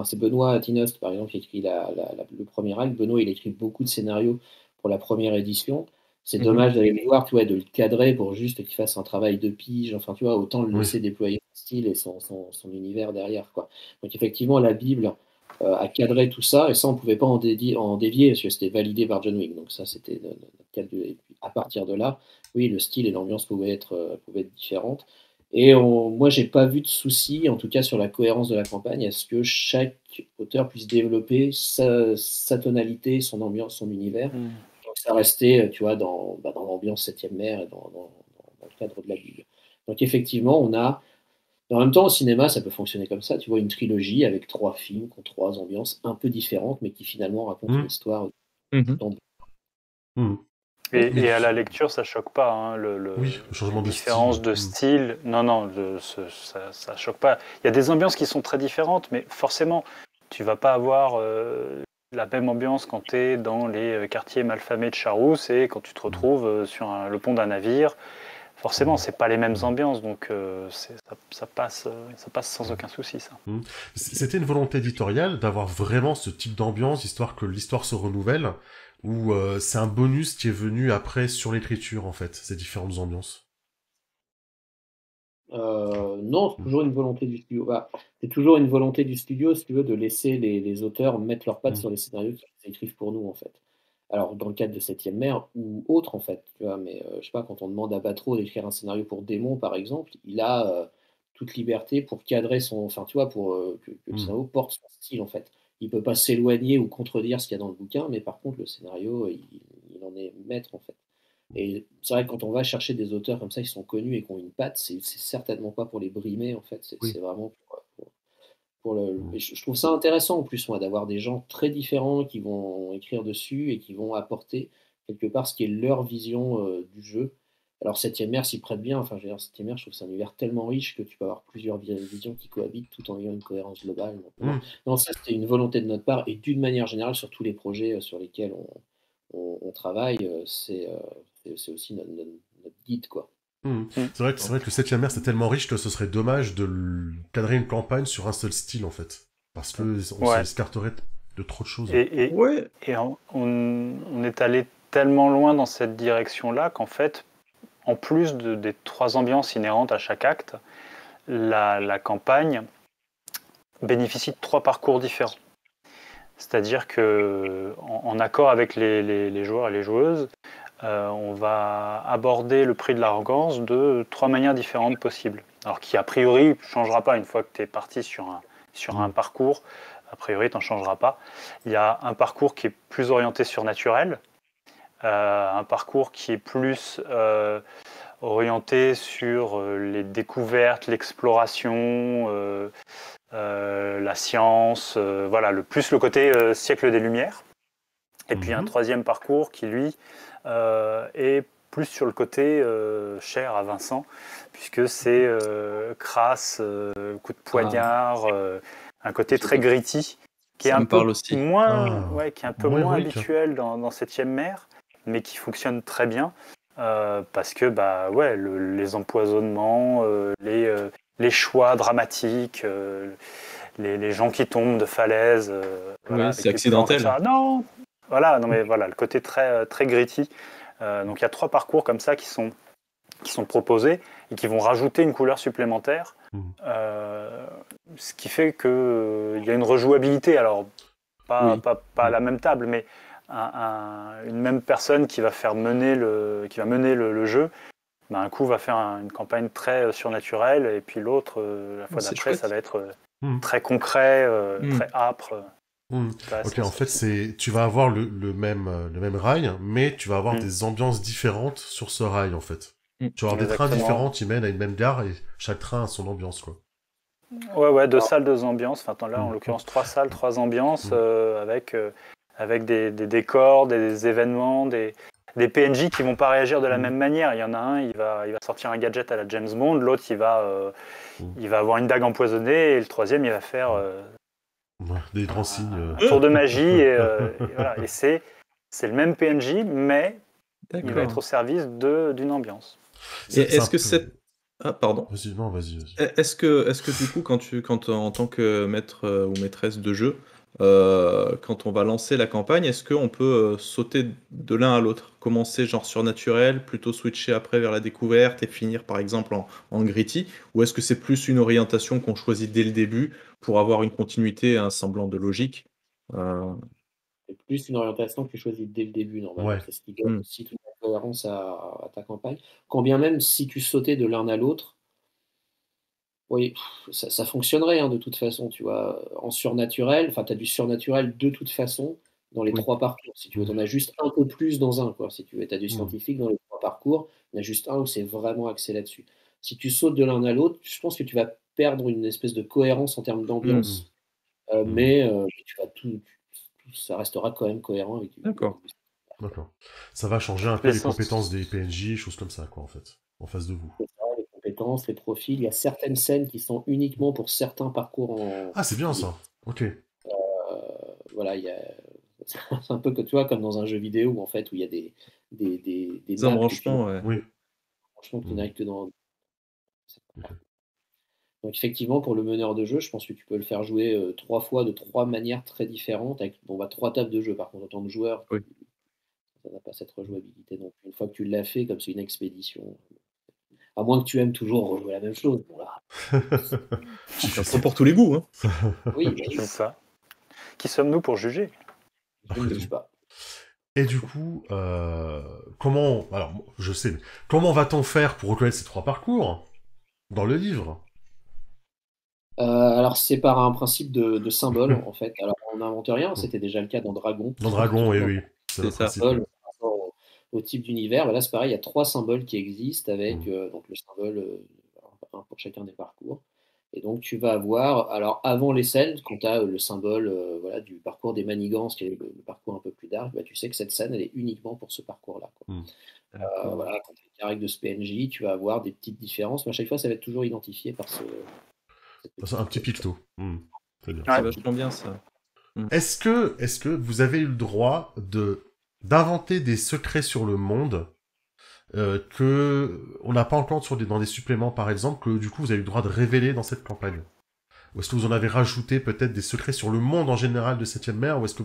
c'est Benoît Tinost, par exemple, qui écrit le premier acte. Benoît, il écrit beaucoup de scénarios pour la première édition. C'est dommage d'aller le voir, tu vois, de le cadrer pour juste qu'il fasse un travail de pige. Enfin, tu vois, autant le laisser déployer son style et son univers derrière, quoi. Donc, effectivement, la Bible a cadré tout ça, et ça, on ne pouvait pas en dévier, parce que c'était validé par John Wick. Donc, ça, c'était notre cadre. Et puis, à partir de là, oui, le style et l'ambiance pouvaient être différentes. Et moi, j'ai pas vu de souci, en tout cas sur la cohérence de la campagne, à ce que chaque auteur puisse développer sa tonalité, son ambiance, son univers. Donc ça restait, tu vois, dans l'ambiance 7e mer et dans le cadre de la Bible. Donc effectivement, en même temps, au cinéma, ça peut fonctionner comme ça. Tu vois, une trilogie avec 3 films qui ont 3 ambiances un peu différentes, mais qui finalement racontent une histoire. Et à la lecture, ça choque pas, hein, le changement de différence de style. Non, ça choque pas. Il y a des ambiances qui sont très différentes, mais forcément, tu vas pas avoir la même ambiance quand tu es dans les quartiers malfamés de Charousse et quand tu te retrouves sur le pont d'un navire. Forcément, c'est pas les mêmes ambiances, donc ça passe sans aucun souci, ça. C'était une volonté éditoriale d'avoir vraiment ce type d'ambiance, histoire que l'histoire se renouvelle, ou c'est un bonus qui est venu après sur l'écriture, en fait, ces différentes ambiances? Non, c'est toujours une volonté du studio. C'est toujours une volonté du studio, si tu veux, de laisser les auteurs mettre leurs pattes sur les scénarios qu'ils écrivent pour nous, en fait. Alors, dans le cadre de Septième Mer ou autre, en fait, tu vois, mais je sais pas, quand on demande à Batro d'écrire un scénario pour Démon, par exemple, il a toute liberté pour cadrer son. Enfin, tu vois, pour que le Hmm. scénario porte son style, en fait. Il peut pas s'éloigner ou contredire ce qu'il y a dans le bouquin, mais par contre, le scénario, il en est maître, en fait. Et c'est vrai que quand on va chercher des auteurs comme ça qui sont connus et qui ont une patte, c'est certainement pas pour les brimer, en fait. Oui. C'est vraiment pour le. Hmm. Et je trouve ça intéressant en plus, moi, d'avoir des gens très différents qui vont écrire dessus et qui vont apporter quelque part ce qui est leur vision du jeu. Alors, Septième Mer s'y prête bien. Enfin, je veux dire, Septième Mer, je trouve que c'est un univers tellement riche que tu peux avoir plusieurs visions qui cohabitent tout en ayant une cohérence globale. Donc, Hmm. non, ça, c'était une volonté de notre part et d'une manière générale, sur tous les projets sur lesquels on travaille, c'est aussi notre guide, quoi. Hmm. C'est vrai que le 7e mer, c'est tellement riche que ce serait dommage de cadrer une campagne sur un seul style, en fait. Parce que on Ouais. s'escarterait de trop de choses. Et Ouais, on est allé tellement loin dans cette direction-là qu'en fait, en plus des 3 ambiances inhérentes à chaque acte, la campagne bénéficie de 3 parcours différents. C'est-à-dire que, en accord avec les joueurs et les joueuses, on va aborder le prix de l'arrogance de 3 manières différentes possibles. Alors qui a priori ne changera pas une fois que tu es parti sur un parcours. A priori, tu n'en changeras pas. Il y a un parcours qui est plus orienté surnaturel, un parcours qui est plus orienté sur les découvertes, l'exploration, la science, voilà, plus le côté siècle des Lumières. Et puis un troisième parcours qui, lui, est plus sur le côté cher à Vincent, puisque c'est crasse, coup de poignard, un côté très gritty, qui est un peu moins, qui est un peu moins habituel dans Septième Mer, mais qui fonctionne très bien, parce que les empoisonnements, les choix dramatiques, les gens qui tombent de falaise, oui, c'est accidentel. Non, voilà, non mais voilà, le côté très très gritty. Donc il y a 3 parcours comme ça qui sont proposés et qui vont rajouter une couleur supplémentaire, ce qui fait que il y a une rejouabilité. Alors pas à la même table, mais une même personne qui va mener le jeu. Un coup va faire une campagne très surnaturelle et puis l'autre, la fois d'après, ça va être très concret, très âpre. Ok, en fait, tu vas avoir le même rail, mais tu vas avoir des ambiances différentes sur ce rail, en fait. Tu vas avoir des trains différents qui mènent à une même gare et chaque train a son ambiance, quoi. Ouais, 2 salles, 2 ambiances. Enfin, là, en l'occurrence, 3 salles, 3 ambiances, avec des décors, des événements, des PNJ qui vont pas réagir de la même manière. Il y en a un, il va sortir un gadget à la James Bond, l'autre, il va avoir une dague empoisonnée, et le troisième, il va faire des grands signes. Un tour de magie, et voilà. Et c'est le même PNJ, mais il va être au service d'une ambiance. Et est-ce que cette... Ah, pardon. Vas-y. Est-ce que du coup, quand en tant que maître ou maîtresse de jeu, quand on va lancer la campagne, est-ce qu'on peut sauter de l'un à l'autre? Commencer genre surnaturel, plutôt switcher après vers la découverte et finir par exemple en gritty? Ou est-ce que c'est plus une orientation qu'on choisit dès le début pour avoir une continuité, un semblant de logique? C'est plus une orientation que tu choisis dès le début, normalement. Ouais. C'est ce qui donne aussi toute la cohérence à ta campagne. Quand bien même, si tu sautais de l'un à l'autre, oui, ça fonctionnerait de toute façon, tu vois. En surnaturel, enfin, tu as du surnaturel de toute façon dans les 3 parcours. Si tu veux, tu en as juste un peu plus dans un, quoi. Si tu veux, tu as du scientifique dans les 3 parcours, il y en a juste un où c'est vraiment axé là-dessus. Si tu sautes de l'un à l'autre, je pense que tu vas perdre une espèce de cohérence en termes d'ambiance. Mais tu vas ça restera quand même cohérent avec D'accord. Ça va changer un peu les compétences des PNJ, choses comme ça, quoi, en fait, en face de vous. Les compétences, les profils. Il y a certaines scènes qui sont uniquement pour certains parcours en. Ah, c'est bien ça. Ok. Voilà, c'est un peu que tu vois, comme dans un jeu vidéo où en fait où il y a des embranchements, oui. Franchement, tu n'arrives que dans. Donc effectivement, pour le meneur de jeu, je pense que tu peux le faire jouer 3 fois de 3 manières très différentes, avec 3 tables de jeu. Par contre, en tant que joueur, ça n'a pas cette rejouabilité. Donc une fois que tu l'as fait, comme c'est une expédition, à moins que tu aimes toujours rejouer la même chose. Bon là. C'est pour tous les goûts. Oui, c'est ça. Qui sommes-nous pour juger? Je ne juge pas. Et du coup, alors, je sais, mais comment va-t-on faire pour reconnaître ces 3 parcours dans le livre? Alors c'est par un principe de symbole en fait. Alors on n'invente rien, c'était déjà le cas dans Dragon. Dans Tu Dragon, oui, vois, oui, c'est C'est le ça. principe. Oui. symbole par rapport au type d'univers. Bah là c'est pareil, il y a 3 symboles qui existent avec Mm. donc le symbole un pour chacun des parcours. Et donc tu vas avoir, alors avant les scènes, quand tu as le symbole voilà, du parcours des manigances, qui est le parcours un peu plus dark, bah, tu sais que cette scène elle est uniquement pour ce parcours-là, quoi. Mm. D'accord. Voilà, quand tu as les caractères de ce PNJ, tu vas avoir des petites différences, mais à chaque fois ça va être toujours identifié par cette C'est un petit petite. picto. Mm. C'est bien. Ouais. C'est vachement bien ça. Est-ce que vous avez eu le droit d'inventer des secrets sur le monde que on n'a pas encore dans des suppléments, par exemple, que du coup vous avez eu le droit de révéler dans cette campagne? Ou est-ce que vous en avez rajouté peut-être des secrets sur le monde en général de Septième Mer, ou est-ce que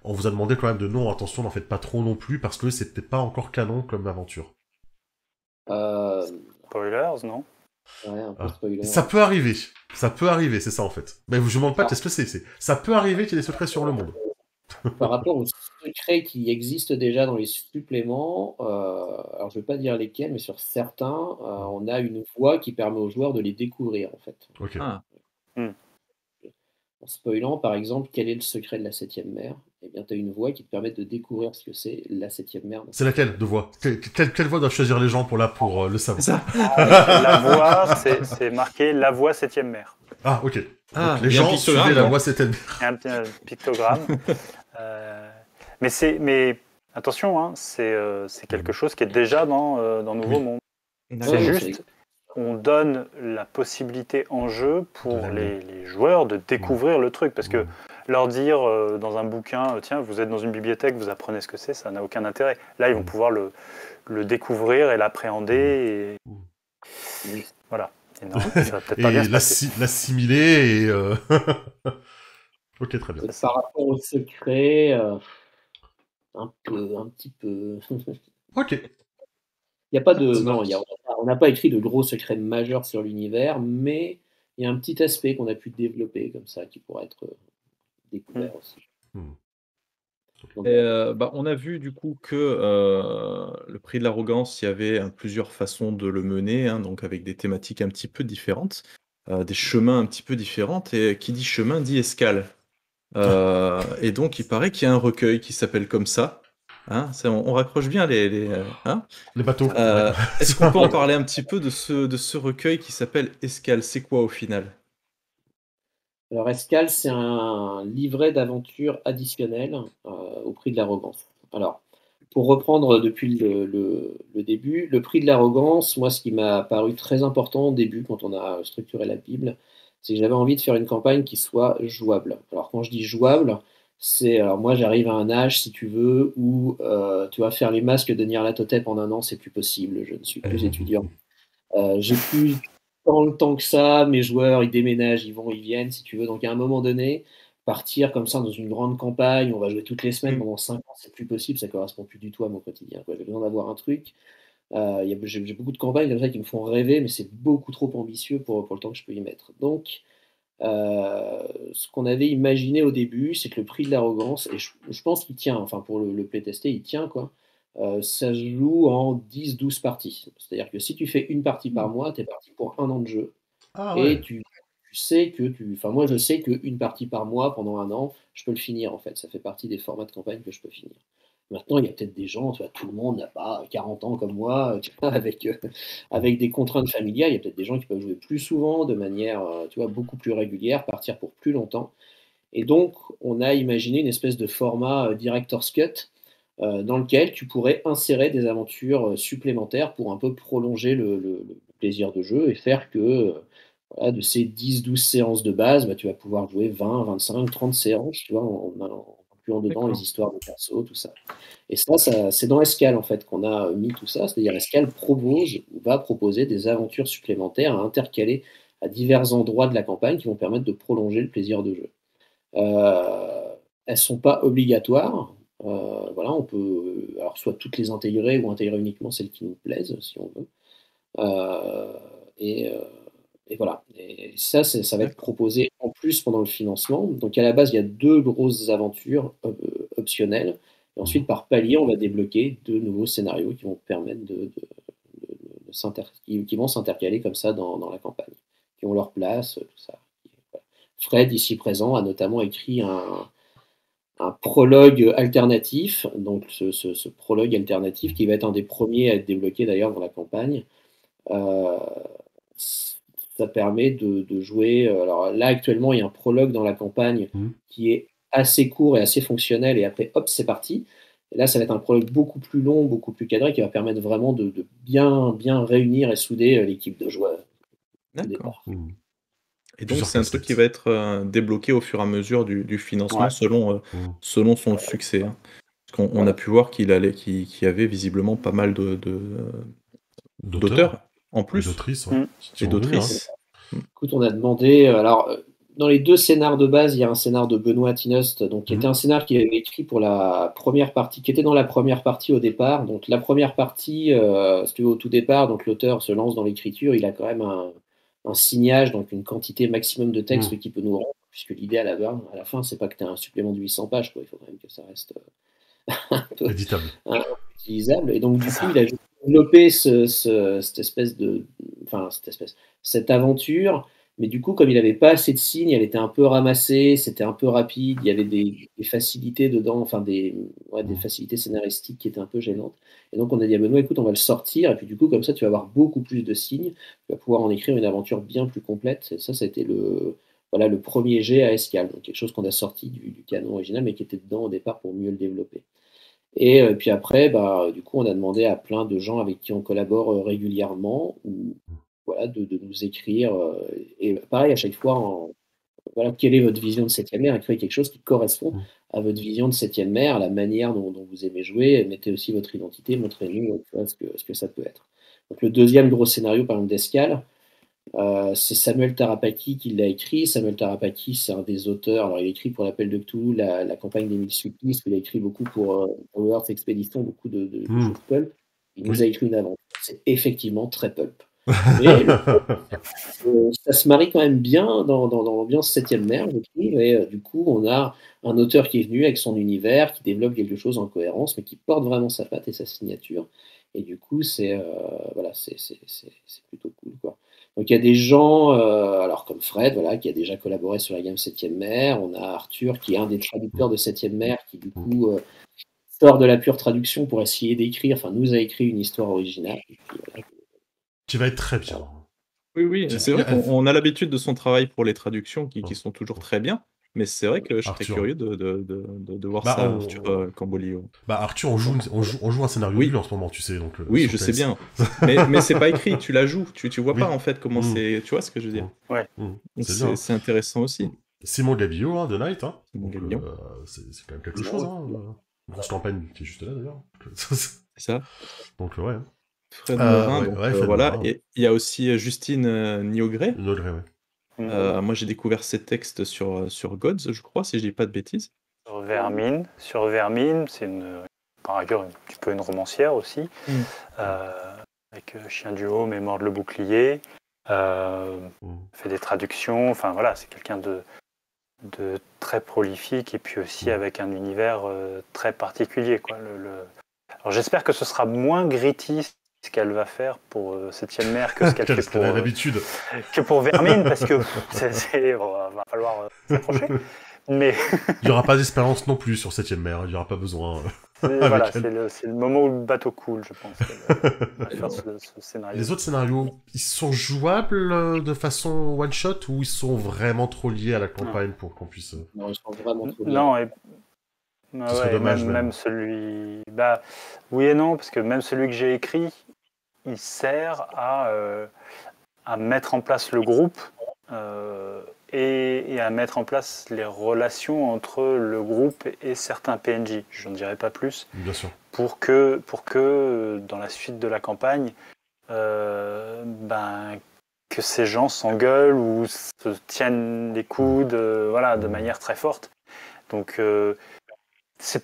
on vous a demandé quand même de non, attention, n'en faites pas trop non plus, parce que c'est peut-être pas encore canon comme aventure. Euh, Spoilers, non? ouais, un peu Ah. spoiler. Ça peut arriver, c'est ça en fait. Mais je vous demande pas qu'est-ce que c'est. Ça peut arriver qu'il y ait des secrets sur le monde. Par rapport aux secrets qui existent déjà dans les suppléments, alors je ne vais pas dire lesquels, mais sur certains, on a une voie qui permet aux joueurs de les découvrir en fait. Ok. Ah, En spoilant, par exemple, quel est le secret de la septième mer? Eh bien, tu as une voie qui te permet de découvrir ce que c'est la septième mer. C'est laquelle de voix quelle voix doivent choisir les gens pour le savoir? c'est ça. La voix, c'est marqué la voix septième mer. Ah, ok. Ah, Donc, les il y a un gens pictogramme, suivaient la non voix Septième Mer. Il y a un petit pictogramme. Mais attention, hein, c'est quelque chose qui est déjà dans Nouveau Oui. Monde. D'accord. C'est Ouais, juste, on donne la possibilité en jeu pour De les joueurs de découvrir le truc. Parce que leur dire dans un bouquin, tiens, vous êtes dans une bibliothèque, vous apprenez ce que c'est, ça n'a aucun intérêt. Là, ils vont pouvoir le découvrir et l'appréhender. Et... Voilà. Et non, ça va peut-être pas bien se passer. l'assimiler et... Ok, très bien. par rapport au secret, un petit peu. Ok. Il y a pas de, Ça non, marche. on n'a pas écrit de gros secrets majeurs sur l'univers, mais il y a un petit aspect qu'on a pu développer comme ça qui pourrait être découvert aussi. Hmm. Donc, Et, on a vu du coup que le prix de l'arrogance, il y avait plusieurs façons de le mener, hein, donc avec des thématiques un petit peu différentes, des chemins un petit peu différents. Et qui dit chemin dit escale. Et donc il paraît qu'il y a un recueil qui s'appelle comme ça. Hein, on raccroche bien hein. Les bateaux. Est-ce qu'on peut en parler un petit peu de ce recueil qui s'appelle Escale? C'est quoi au final? Alors, Escale, c'est un livret d'aventure additionnel au prix de l'arrogance. Alors, pour reprendre depuis le début, le prix de l'arrogance, moi, ce qui m'a paru très important au début, quand on a structuré la Bible, c'est que j'avais envie de faire une campagne qui soit jouable. Alors, quand je dis jouable, alors moi, j'arrive à un âge, si tu veux, où tu vas faire les masques de Nyarlathotep en un an, c'est plus possible. Je ne suis plus étudiant. J'ai plus tant le temps que ça, mes joueurs, ils déménagent, ils vont, ils viennent, si tu veux. Donc à un moment donné, partir comme ça dans une grande campagne, on va jouer toutes les semaines pendant 5 ans, c'est plus possible, ça correspond plus du tout à mon quotidien, quoi. J'ai besoin d'avoir un truc. J'ai beaucoup de campagnes comme ça qui me font rêver, mais c'est beaucoup trop ambitieux pour le temps que je peux y mettre. Donc, ce qu'on avait imaginé au début, c'est que le prix de l'arrogance, et je pense qu'il tient, enfin pour le playtester, il tient quoi. Ça se joue en 10-12 parties. C'est-à-dire que si tu fais une partie par mois, tu es parti pour un an de jeu. Ah Et ouais. tu sais que enfin moi je sais qu'une partie par mois pendant un an, je peux le finir en fait. Ça fait partie des formats de campagne que je peux finir. Maintenant, il y a peut-être des gens, tu vois, tout le monde n'a pas 40 ans comme moi, tu vois, avec des contraintes familiales. Il y a peut-être des gens qui peuvent jouer plus souvent, de manière, tu vois, beaucoup plus régulière, partir pour plus longtemps. Et donc, on a imaginé une espèce de format Director's Cut dans lequel tu pourrais insérer des aventures supplémentaires pour un peu prolonger le plaisir de jeu et faire que voilà, de ces 10-12 séances de base, bah, tu vas pouvoir jouer 20, 25, 30 séances, tu vois, en incluant dedans D'accord. les histoires de perso, tout ça. Et ça c'est dans Escale en fait qu'on a mis tout ça, c'est-à-dire Escale va proposer des aventures supplémentaires à intercaler à divers endroits de la campagne qui vont permettre de prolonger le plaisir de jeu. Elles ne sont pas obligatoires. Voilà, on peut alors soit toutes les intégrer ou intégrer uniquement celles qui nous plaisent, si on veut. Euh, et, euh, et voilà. Et ça va être D'accord. proposé en plus pendant le financement. Donc à la base, il y a 2 grosses aventures optionnelles. Et ensuite, par palier, on va débloquer de nouveaux scénarios qui vont permettre qui vont s'intercaler comme ça dans la campagne, qui ont leur place, tout ça. Voilà. Fred, ici présent, a notamment écrit un prologue alternatif, donc ce prologue alternatif qui va être un des premiers à être débloqué d'ailleurs dans la campagne. Ça permet de jouer. Alors là, actuellement, il y a un prologue dans la campagne qui est assez court et assez fonctionnel, et après, hop, c'est parti. Et là, ça va être un prologue beaucoup plus long, beaucoup plus cadré, qui va permettre vraiment de bien réunir et souder l'équipe de joueurs au D'accord. départ. Et donc, Plusieurs c'est un truc facettes. qui va être débloqué au fur et à mesure du financement Ouais. selon son succès. Hein. Parce qu'on a pu voir qu'il y avait visiblement pas mal d'auteurs en Et plus d'autrices, et d'autrices. Écoute, on a demandé. Alors, dans les 2 scénars de base, il y a un scénar de Benoît Tinost, donc qui était un scénar qu'il avait écrit pour la première partie, qui était dans la première partie au départ. Donc, la première partie, si tu veux, au tout départ, donc l'auteur se lance dans l'écriture, il a quand même un signage, donc une quantité maximum de texte qui peut nous rendre, puisque l'idée à la fin, c'est pas que tu as un supplément de 800 pages, quoi. Il faut quand même que ça reste un peu éditable. Utilisable. Et donc, du coup, il a juste développé cette aventure. Mais du coup, comme il n'avait pas assez de signes, elle était un peu ramassée, c'était un peu rapide, il y avait des facilités dedans, enfin des facilités scénaristiques qui étaient un peu gênantes. Et donc, on a dit à Benoît, écoute, on va le sortir, et puis du coup, comme ça, tu vas avoir beaucoup plus de signes, tu vas pouvoir en écrire une aventure bien plus complète. Et ça a été le premier jet à Escale, donc quelque chose qu'on a sorti du canon original, mais qui était dedans au départ pour mieux le développer. Et puis après, du coup, on a demandé à plein de gens avec qui on collabore régulièrement, de nous écrire. Et pareil, à chaque fois, quelle est votre vision de 7e ère? Écrivez quelque chose qui correspond à votre vision de 7e ère, à la manière dont vous aimez jouer. Mettez aussi votre identité, montrez-nous ce que ça peut être. Donc, le deuxième gros scénario, par exemple, d'Escale, c'est Samuel Tarapaki qui l'a écrit. Samuel Tarapaki, c'est un des auteurs. Alors, il a écrit pour l'Appel de Cthulhu, la campagne des 1000 supplices. Il a écrit beaucoup pour Earth Expedition, beaucoup de choses pulp. Il nous a écrit une aventure. C'est effectivement très pulp. Mais ça se marie quand même bien dans l'ambiance 7e ère, je trouve. Et du coup, on a un auteur qui est venu avec son univers, qui développe quelque chose en cohérence, mais qui porte vraiment sa patte et sa signature. Et du coup, c'est plutôt cool, quoi. Donc il y a des gens, alors comme Fred, qui a déjà collaboré sur la gamme 7e ère. On a Arthur, qui est un des traducteurs de 7e ère, qui du coup sort de la pure traduction pour essayer d'écrire, enfin nous a écrit une histoire originale. Et puis, voilà. Qui va être très bien. Oui, c'est vrai qu'on a l'habitude de son travail pour les traductions qui sont toujours très bien. Mais c'est vrai que je serais curieux de voir ça, Arthur Cambolio. Arthur, on joue un scénario de lui en ce moment, tu sais. Donc, oui, je sais bien. mais c'est pas écrit, tu la joues. Tu vois pas en fait comment c'est. Tu vois ce que je veux dire? Ouais. C'est intéressant aussi. Simon Gabillo, de Night. Simon Gabillo. C'est quand même quelque chose. Grosse campagne qui est juste là d'ailleurs. C'est ça. Donc, ouais. Fred Morin, voilà. Et il y a aussi Justine Niogré. Niogré, ouais. Moi, j'ai découvert ses textes sur Gods, je crois, si je dis pas de bêtises. Sur Vermine, c'est par ailleurs un petit peu une romancière aussi, avec Chien du Haume et Mordre le Bouclier. Fait des traductions. Enfin voilà, c'est quelqu'un de très prolifique et puis aussi avec un univers très particulier, quoi. Alors j'espère que ce sera moins gritty ce qu'elle va faire pour 7e ère que ce qu'elle fait pour l'habitude que pour Vermine, parce que va falloir s'accrocher. Mais il n'y aura pas d'espérance non plus sur 7e ère, il n'y aura pas besoin. Voilà, c'est le moment où le bateau coule, je pense. Faire ce scénario. Les autres scénarios, ils sont jouables de façon one-shot ou ils sont vraiment trop liés à la campagne pour qu'on puisse... Non, ils sont vraiment trop liés. Non, ce serait dommage même celui... oui et non, parce que même celui que j'ai écrit, il sert à mettre en place le groupe et à mettre en place les relations entre le groupe et certains PNJ. Je n'en dirai pas plus. Bien sûr. Pour que dans la suite de la campagne, que ces gens s'engueulent ou se tiennent les coudes, de manière très forte. Donc, c'est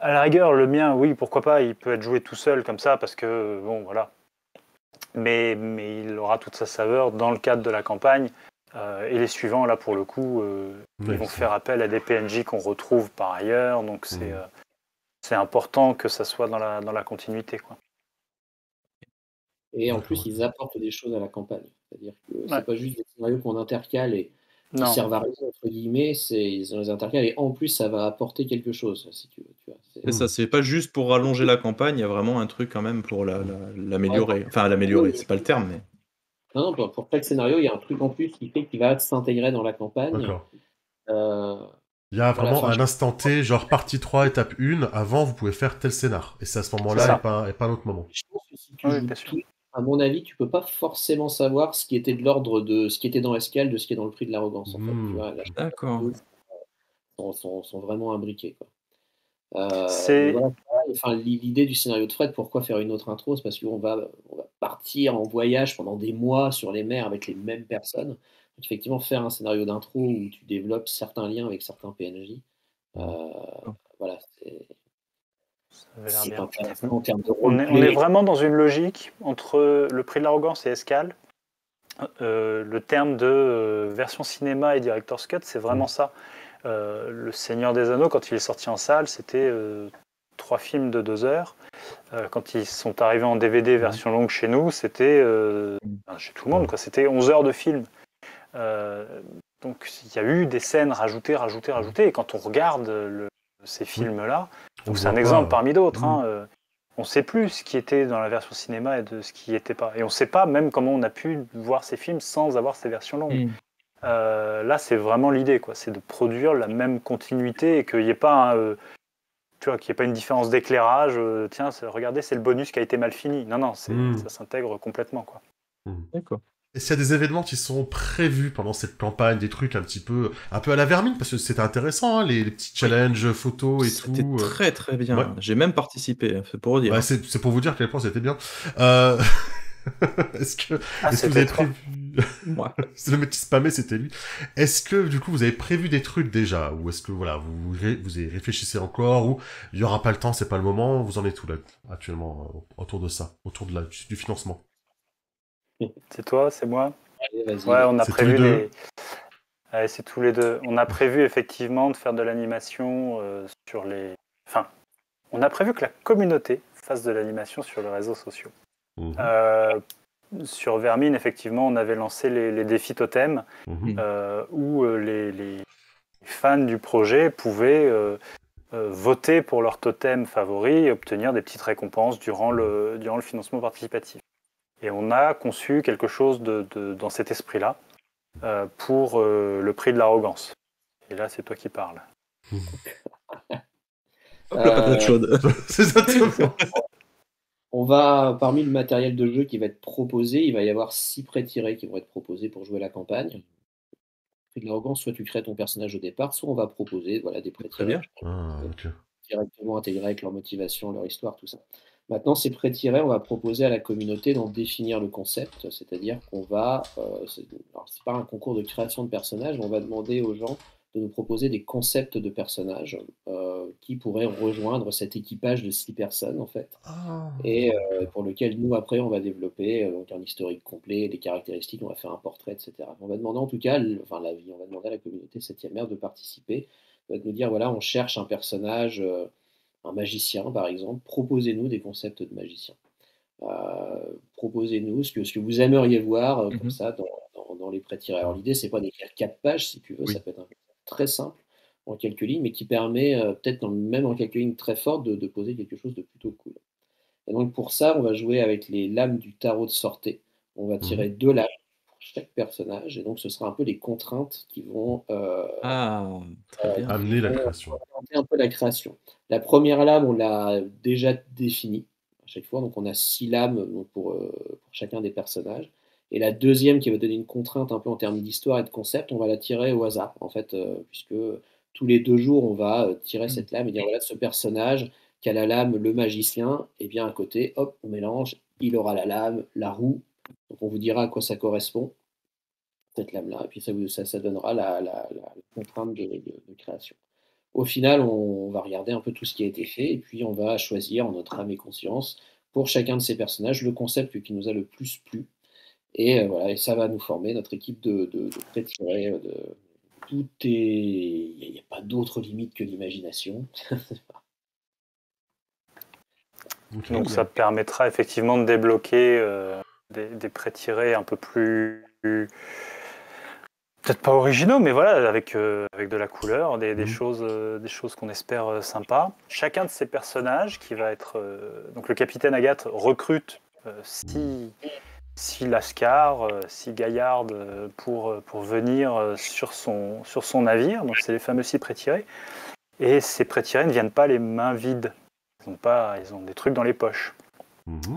à la rigueur, le mien, oui, pourquoi pas, il peut être joué tout seul comme ça, parce que, bon, voilà. Mais il aura toute sa saveur dans le cadre de la campagne. Et les suivants, là, pour le coup, ils vont faire appel à des PNJ qu'on retrouve par ailleurs. Donc, c'est important que ça soit dans la continuité, quoi. Et en D'accord, plus, ok. ils apportent des choses à la campagne. C'est-à-dire que Ouais. c'est pas juste des scénarios qu'on intercale et qui Non, servent à rien, entre guillemets, ils les intercalent et en plus, ça va apporter quelque chose, si tu veux. Tu vois, C'est ça, c'est pas juste pour rallonger la campagne, il y a vraiment un truc quand même pour Ouais, l'améliorer. Enfin, l'améliorer, c'est pas le terme, mais. non, non, pour chaque scénario, il y a un truc en plus qui fait qu'il va s'intégrer dans la campagne. D'accord. Euh, Il y a voilà, vraiment enfin, un instant T, genre partie 3, étape 1, avant vous pouvez faire tel scénar. Et c'est à ce c'est moment-là ça. et pas à un autre moment. je pense que si tu Oui, joues bien sûr. tout, à mon avis, tu peux pas forcément savoir ce qui était de l'ordre de ce qui était dans Escale, de ce qui est dans le prix de l'arrogance, en fait. Tu vois, là, D'accord. sont vraiment imbriqués, quoi. Mais C'est voilà, enfin, l'idée du scénario de Fred, pourquoi faire une autre intro? C'est parce on va partir en voyage pendant des mois sur les mers avec les mêmes personnes. Donc, effectivement, faire un scénario d'intro où tu développes certains liens avec certains PNJ, euh, voilà, Ça avait l'air c'est bien. intéressant en termes de On est roleplay. vraiment dans une logique entre le prix de l'arrogance et Escale. Le terme de version cinéma et director's cut, c'est vraiment ça. Le Seigneur des Anneaux, quand il est sorti en salle, c'était 3 films de 2 heures. Quand ils sont arrivés en DVD version longue chez nous, c'était chez tout le monde, quoi. C'était 11 heures de film. Euh, donc il y a eu des scènes rajoutées. Et quand on regarde ces films-là, On donc c'est voit un pas. exemple parmi d'autres. On ne sait plus ce qui était dans la version cinéma et de ce qui n'y était pas. Et on ne sait pas même comment on a pu voir ces films sans avoir ces versions longues. Là, c'est vraiment l'idée, quoi. C'est de produire la même continuité et qu'il n'y ait pas tu vois, qu'il n'y ait pas une différence d'éclairage. Tiens, regardez, c'est le bonus qui a été mal fini. Non, ça s'intègre complètement, quoi. D'accord. Est-ce qu'il y a des événements qui sont prévus pendant cette campagne, des trucs un peu à la Vermine, parce que c'était intéressant, hein, les petits challenges photos et C'était tout. très très bien. Ouais. J'ai même participé, c'est pour dire. Ouais, c'est pour vous dire à quel point c'était bien. Est-ce que vous c'était avez toi. prévu... Moi. C'est le mec qui spammait, c'était lui. Est-ce que, du coup, vous avez prévu des trucs déjà? Ou est-ce que, voilà, vous y réfléchissez encore? Ou il y aura pas le temps, c'est pas le moment? Vous en êtes où, là, actuellement, autour de ça? Autour du financement? C'est toi, c'est moi. Allez, vas-y. Ouais, on a C'est tous les prévu deux? Ouais, c'est tous les deux. On a prévu effectivement de faire de l'animation sur les. Enfin, on a prévu que la communauté fasse de l'animation sur les réseaux sociaux. Mhm. Sur Vermine, effectivement, on avait lancé les défis totems Mhm. où les fans du projet pouvaient voter pour leur totem favori et obtenir des petites récompenses durant le financement participatif. Et on a conçu quelque chose dans cet esprit-là pour le prix de l'arrogance. Et là, c'est toi qui parles. Hop, la patate chaude. C'est exactement. On va, parmi le matériel de jeu qui va être proposé, il va y avoir 6 pré-tirés qui vont être proposés pour jouer la campagne. Prix de l'arrogance, soit tu crées ton personnage au départ, soit on va proposer voilà, des Très pré-tirés bien. Ah, ok. directement intégrés avec leur motivation, leur histoire, tout ça. Maintenant, ces pré-tirés, on va proposer à la communauté d'en définir le concept, c'est-à-dire qu'on va, c'est pas un concours de création de personnages, mais on va demander aux gens de nous proposer des concepts de personnages qui pourraient rejoindre cet équipage de 6 personnes, en fait, Ah. et pour lequel nous, après, on va développer donc un historique complet, des caractéristiques, on va faire un portrait, etc. On va demander en tout cas, on va demander à la communauté 7e ère de participer, de nous dire, voilà, on cherche un personnage, un magicien par exemple, proposez-nous des concepts de magicien. Proposez-nous ce que vous aimeriez voir comme ça dans les pré-tirés. Alors l'idée, c'est pas d'écrire 4 pages, si tu veux, Oui. ça peut être un peu très simple en quelques lignes, mais qui permet peut-être même en quelques lignes très fortes de poser quelque chose de plutôt cool. Et donc pour ça, on va jouer avec les lames du tarot de sortée. On va tirer 2 lames pour chaque personnage, et donc ce sera un peu les contraintes qui vont, Ah, très bien. Amener la création. orienter un peu la création. La première lame, on l'a déjà définie à chaque fois, donc on a 6 lames donc pour chacun des personnages. Et la deuxième qui va donner une contrainte un peu en termes d'histoire et de concept, on va la tirer au hasard, en fait, puisque tous les 2 jours, on va tirer cette lame et dire voilà, ce personnage qui a la lame le magicien, et bien à côté, hop, on mélange, il aura la lame, la roue, donc on vous dira à quoi ça correspond, cette lame-là, et puis ça donnera la contrainte de création. Au final, on va regarder un peu tout ce qui a été fait, et puis on va choisir en notre âme et conscience, pour chacun de ces personnages, le concept qui nous a le plus plu. Et voilà, et ça va nous former notre équipe de pré-tirés. Tout est. Il n'y a pas d'autre limite que l'imagination. Ok. Donc ça permettra effectivement de débloquer des prêts tirés un peu plus... Peut-être pas originaux, mais voilà, avec de la couleur, des choses qu'on espère sympas. Chacun de ces personnages qui va être... donc le capitaine Agathe recrute 6 Lascars, 6 gaillardes pour venir sur son navire. Donc c'est les fameux 6 prêts tirés. Et ces prêts tirés ne viennent pas les mains vides. Ils ont des trucs dans les poches.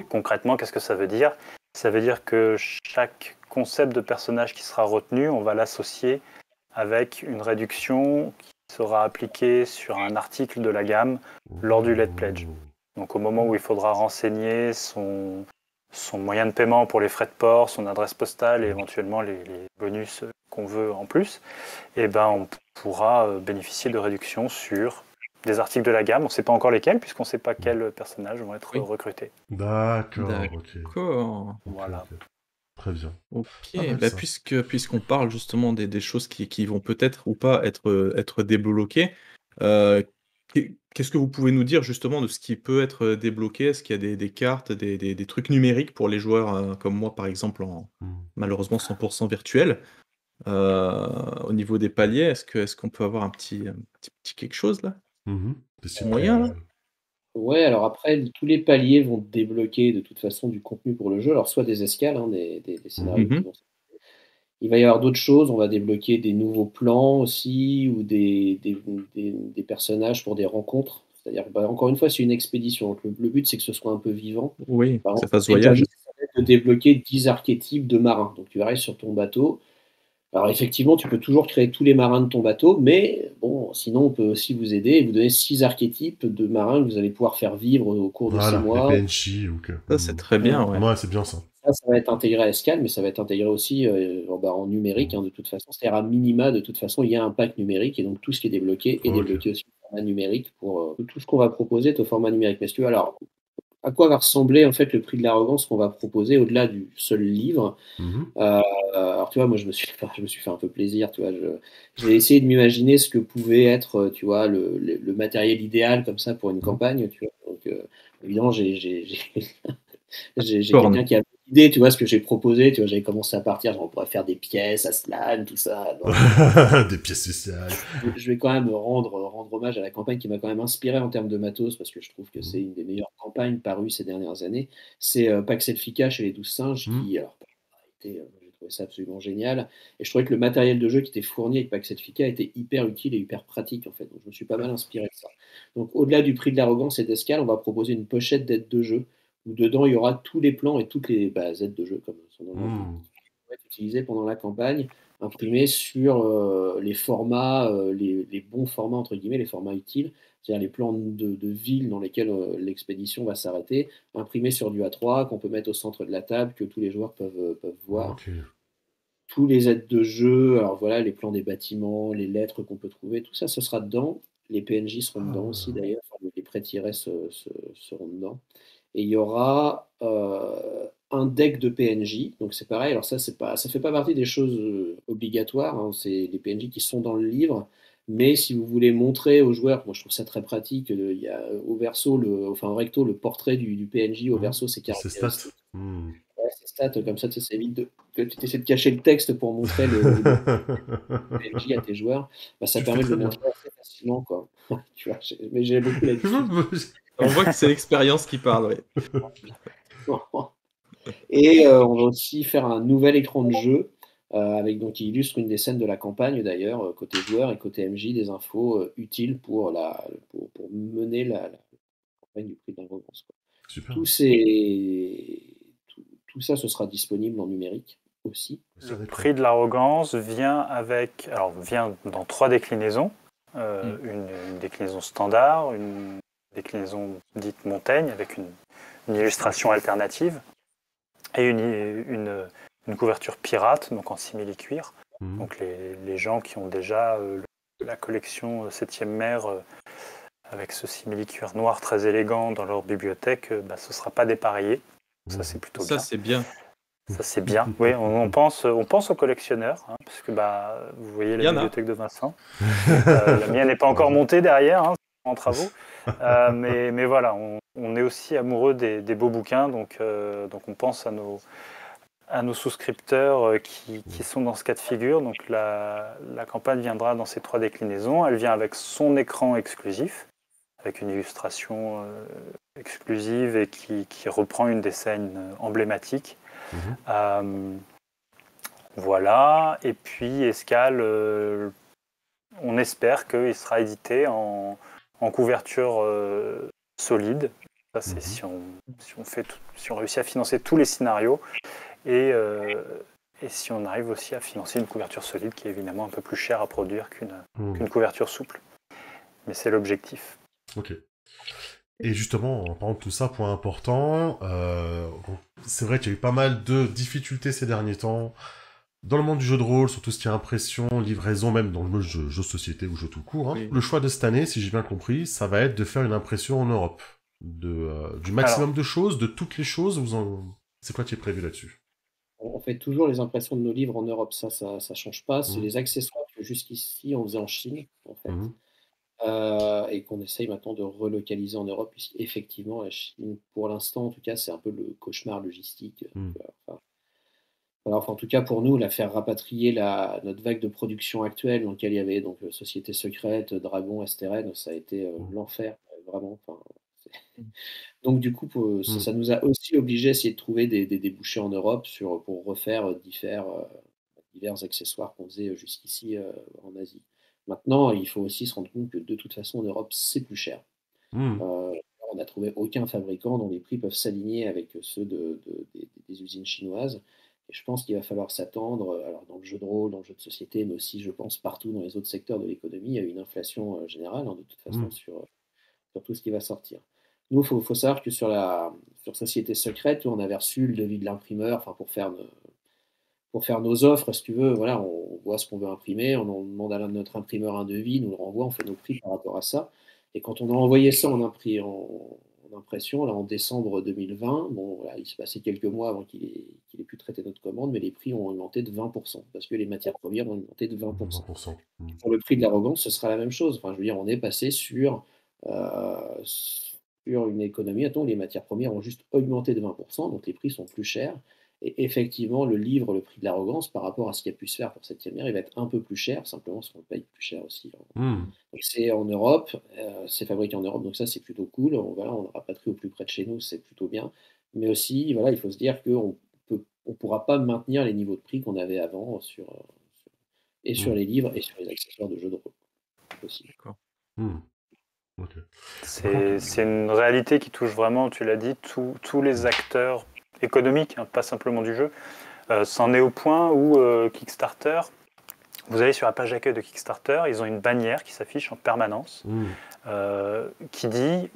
Concrètement, qu'est-ce que ça veut dire ? Ça veut dire que chaque concept de personnage qui sera retenu, on va l'associer avec une réduction qui sera appliquée sur un article de la gamme lors du Let Pledge. Donc au moment où il faudra renseigner son moyen de paiement pour les frais de port, son adresse postale et éventuellement les bonus qu'on veut en plus, on pourra bénéficier de réductions sur des articles de la gamme. On ne sait pas encore lesquels, puisqu'on ne sait pas quels personnages vont être recrutés. D'accord. Voilà. Ok. Très bien. Ok, ça. puisqu'on parle justement des choses qui vont peut-être ou pas être débloquées, qu'est-ce que vous pouvez nous dire justement de ce qui peut être débloqué? Est-ce qu'il y a des cartes, des trucs numériques pour les joueurs comme moi par exemple, malheureusement 100% virtuel? Au niveau des paliers, est-ce qu'on peut avoir un petit quelque chose là? Des moyen, là? Ouais, alors après, tous les paliers vont débloquer de toute façon du contenu pour le jeu. Alors soit des escales, des scénarios qui vont... Il va y avoir d'autres choses, on va débloquer des nouveaux plans aussi, ou des personnages pour des rencontres. C'est-à-dire, encore une fois, c'est une expédition. Donc, le but, c'est que ce soit un peu vivant. Oui, Par que ça exemple, fasse voyage. ça va être de débloquer 10 archétypes de marins. Donc tu arrives sur ton bateau. Alors effectivement, tu peux toujours créer tous les marins de ton bateau, mais bon, sinon on peut aussi vous aider et vous donner 6 archétypes de marins que vous allez pouvoir faire vivre au cours de ces mois. Les PNJ ou que... Ça, c'est très bien, ouais. Ouais, c'est bien ça. Ça va être intégré à Escale, mais ça va être intégré aussi en numérique, de toute façon. C'est-à-dire à minima, de toute façon, il y a un pack numérique, et donc tout ce qui est débloqué est débloqué aussi au format numérique pour tout ce qu'on va proposer est au format numérique. Mais si tu veux, alors, à quoi va ressembler en fait le prix de l'arrogance qu'on va proposer au-delà du seul livre? Alors tu vois, moi je me suis fait un peu plaisir, tu vois, j'ai essayé de m'imaginer ce que pouvait être, tu vois, le matériel idéal comme ça pour une campagne, tu vois. Donc évidemment, j'ai quelqu'un qui a l'idée, tu vois, ce que j'ai proposé, tu vois, j'avais commencé à partir, on pourrait faire des pièces, Aslan, tout ça. Donc, des pièces spéciales. Je vais quand même rendre hommage à la campagne qui m'a quand même inspiré en termes de matos, parce que je trouve que c'est une des meilleures campagnes parues ces dernières années. C'est Pax Elfica chez les 12 singes, qui, alors, j'ai trouvé ça absolument génial. Et je trouvais que le matériel de jeu qui était fourni avec Pax Elfica était hyper utile et hyper pratique, en fait. Donc je me suis pas mal inspiré de ça. Donc au-delà du prix de l'arrogance et d'Escale, on va proposer une pochette d'aide de jeu, où dedans il y aura tous les plans et toutes les aides de jeu, comme son nom l'indique, qui vont être utilisées pendant la campagne, imprimées sur les formats, les bons formats, entre guillemets, les formats utiles, c'est-à-dire les plans de villes dans lesquelles l'expédition va s'arrêter, imprimés sur du A3, qu'on peut mettre au centre de la table, que tous les joueurs peuvent voir. Tous les aides de jeu, alors voilà, les plans des bâtiments, les lettres qu'on peut trouver, tout ça, ce sera dedans. Les PNJ seront dedans aussi, d'ailleurs, les prêts tirés seront dedans. Et il y aura un deck de PNJ, donc c'est pareil, alors ça fait pas partie des choses obligatoires, c'est les PNJ qui sont dans le livre, mais si vous voulez montrer aux joueurs, moi je trouve ça très pratique, il y a au recto, le portrait du PNJ, au verso, c'est caractéristique. Ouais, c'est stats, comme ça ça évite que tu essaies de cacher le texte pour montrer le PNJ à tes joueurs, ça permet de le montrer assez facilement, quoi. Tu vois, mais j'ai beaucoup l'habitude. On voit que c'est l'expérience qui parle, oui. Et on va aussi faire un nouvel écran de jeu qui illustre une des scènes de la campagne d'ailleurs, côté joueur et côté MJ, des infos utiles pour mener la campagne du prix de l'arrogance. Tout ça, ce sera disponible en numérique aussi. Le prix de l'arrogance vient dans 3 déclinaisons. Une déclinaison standard, une déclinaison dite montagne avec une illustration alternative et une couverture pirate, donc en simili-cuir. Donc les gens qui ont déjà la collection 7e mer avec ce simili-cuir noir très élégant dans leur bibliothèque, ce ne sera pas dépareillé. Ça, c'est plutôt bien. Ça, c'est bien. Ça, c'est bien. Oui, on pense aux collectionneurs, parce que vous voyez la bibliothèque de Vincent. La mienne n'est pas encore montée derrière, en travaux. Mais voilà, on est aussi amoureux des beaux bouquins, donc on pense à nos souscripteurs qui sont dans ce cas de figure. Donc la campagne viendra dans ces 3 déclinaisons. Elle vient avec son écran exclusif, avec une illustration exclusive et qui reprend une des scènes emblématiques. Voilà, et puis Escale, on espère qu'il sera édité en couverture solide. Ça, c'est si on réussit à financer tous les scénarios et si on arrive aussi à financer une couverture solide qui est évidemment un peu plus chère à produire qu'une couverture souple. Mais c'est l'objectif. Ok. Et justement, en parlant de tout ça, point important, c'est vrai qu'il y a eu pas mal de difficultés ces derniers temps dans le monde du jeu de rôle, sur tout ce qui est impression, livraison, même dans le mode jeu de société ou jeu tout court. Oui. Le choix de cette année, si j'ai bien compris, ça va être de faire une impression en Europe. Du maximum de choses, de toutes les choses. C'est quoi qui est prévu là-dessus? On fait toujours les impressions de nos livres en Europe, ça change pas. C'est les accessoires que jusqu'ici on faisait en Chine, en fait. Et qu'on essaye maintenant de relocaliser en Europe, puisqu'effectivement, la Chine, pour l'instant, en tout cas, c'est un peu le cauchemar logistique. En tout cas, pour nous, la faire rapatrier notre vague de production actuelle, dans laquelle il y avait donc Société Secrète, Dragon, Astérène, ça a été l'enfer, vraiment. Donc, du coup, ça nous a aussi obligé à essayer de trouver des débouchés en Europe pour refaire divers accessoires qu'on faisait jusqu'ici en Asie. Maintenant, il faut aussi se rendre compte que de toute façon, en Europe, c'est plus cher. On n'a trouvé aucun fabricant dont les prix peuvent s'aligner avec ceux des usines chinoises. Et je pense qu'il va falloir s'attendre, alors dans le jeu de rôle, dans le jeu de société, mais aussi, je pense, partout dans les autres secteurs de l'économie, à une inflation générale, de toute façon, sur tout ce qui va sortir. Nous, il faut savoir que sur Société Secrète, on avait reçu le devis de l'imprimeur pour faire nos offres, si tu veux. Voilà, on voit ce qu'on veut imprimer, on demande à l'un de notre imprimeur un devis, nous le renvoie, on fait nos prix par rapport à ça. Et quand on a envoyé ça en impression, là, en décembre 2020, il s'est passé quelques mois avant qu'il ait pu traiter notre commande, mais les prix ont augmenté de 20%, parce que les matières premières ont augmenté de 20%. Pour le prix de l'arrogance, ce sera la même chose. Je veux dire, on est passé sur une économie, où les matières premières ont juste augmenté de 20%, donc les prix sont plus chers. Et effectivement, le livre, le prix de l'arrogance, par rapport à ce qui a pu se faire pour 7e mer, il va être un peu plus cher, simplement parce qu'on le paye plus cher aussi. Donc c'est en Europe, c'est fabriqué en Europe, donc ça c'est plutôt cool. On le rapatrie au plus près de chez nous, c'est plutôt bien. Mais aussi, il faut se dire qu'on ne pourra pas maintenir les niveaux de prix qu'on avait avant sur les livres et sur les accessoires de jeux de rôle. Aussi. D'accord. Okay. C'est une réalité qui touche vraiment, tu l'as dit, tous les acteurs économiques, pas simplement du jeu. C'en est au point où Kickstarter, vous allez sur la page d'accueil de Kickstarter, ils ont une bannière qui s'affiche en permanence qui dit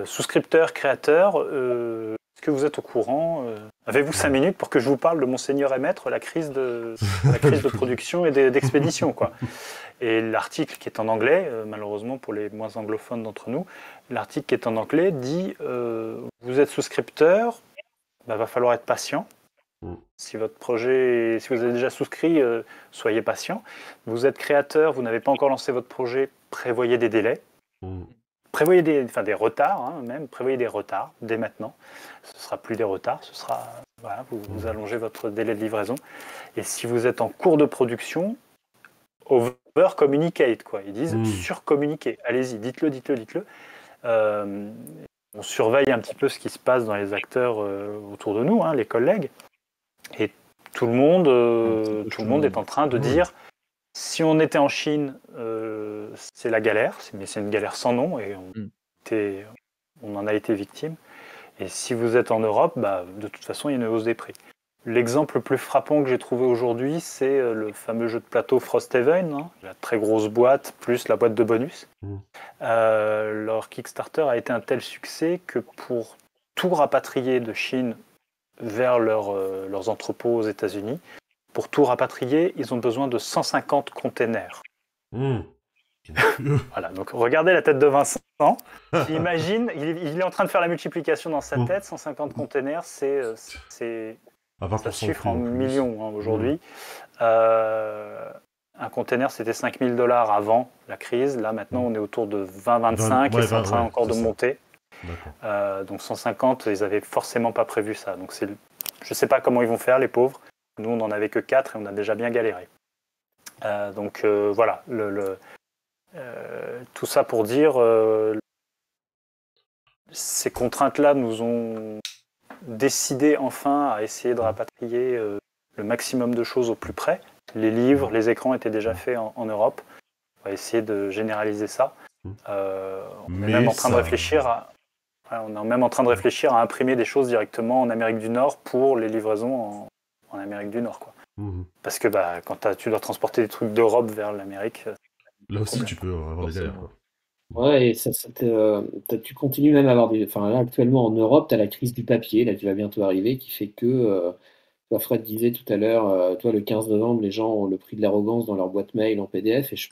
souscripteur, créateur, est-ce que vous êtes au courant avez-vous 5 minutes pour que je vous parle de mon seigneur et maître, la crise de production et d'expédition, quoi. Et l'article qui est en anglais, malheureusement pour les moins anglophones d'entre nous, l'article qui est en anglais dit vous êtes souscripteur, va falloir être patient. Si votre projet, si vous avez déjà souscrit, soyez patient. Vous êtes créateur, vous n'avez pas encore lancé votre projet, prévoyez des délais. Prévoyez des retards, même, prévoyez des retards dès maintenant. Ce ne sera plus des retards, ce sera, vous allongez votre délai de livraison. Et si vous êtes en cours de production, over-communicate, quoi. Ils disent surcommuniquer. Allez-y, dites-le. On surveille un petit peu ce qui se passe dans les acteurs autour de nous, les collègues. Et tout le monde est en train de dire si on était en Chine, c'est la galère, mais c'est une galère sans nom et on en a été victime. Et si vous êtes en Europe, de toute façon, il y a une hausse des prix. L'exemple le plus frappant que j'ai trouvé aujourd'hui, c'est le fameux jeu de plateau Frosthaven, la très grosse boîte plus la boîte de bonus. Leur Kickstarter a été un tel succès que pour tout rapatrier de Chine vers leurs entrepôts aux États-Unis, pour tout rapatrier, ils ont besoin de 150 containers. Voilà, donc regardez la tête de Vincent. Il imagine, il est en train de faire la multiplication dans sa tête. 150 containers, ça chiffre en millions aujourd'hui. un container, c'était 5 000 $ avant la crise. Là, maintenant, on est autour de 20-25 et c'est en train encore de monter. Donc 150, ils n'avaient forcément pas prévu ça. Donc je ne sais pas comment ils vont faire, les pauvres. Nous, on n'en avait que 4 et on a déjà bien galéré. Donc voilà, tout ça pour dire, ces contraintes-là nous ont décidé enfin à essayer de rapatrier le maximum de choses au plus près. Les livres, les écrans étaient déjà faits en Europe. On va essayer de généraliser ça. On est même en train de réfléchir à imprimer des choses directement en Amérique du Nord pour les livraisons en Amérique du Nord, quoi. Parce que quand tu dois transporter des trucs d'Europe vers l'Amérique, là aussi tu peux avoir des galères, quoi. Ouais, et tu continues même à avoir des. Enfin, là, actuellement en Europe, tu as la crise du papier, là, qui va bientôt arriver, qui fait que. Fred disait tout à l'heure, toi, le 15 novembre, les gens ont le prix de l'arrogance dans leur boîte mail en PDF. Et je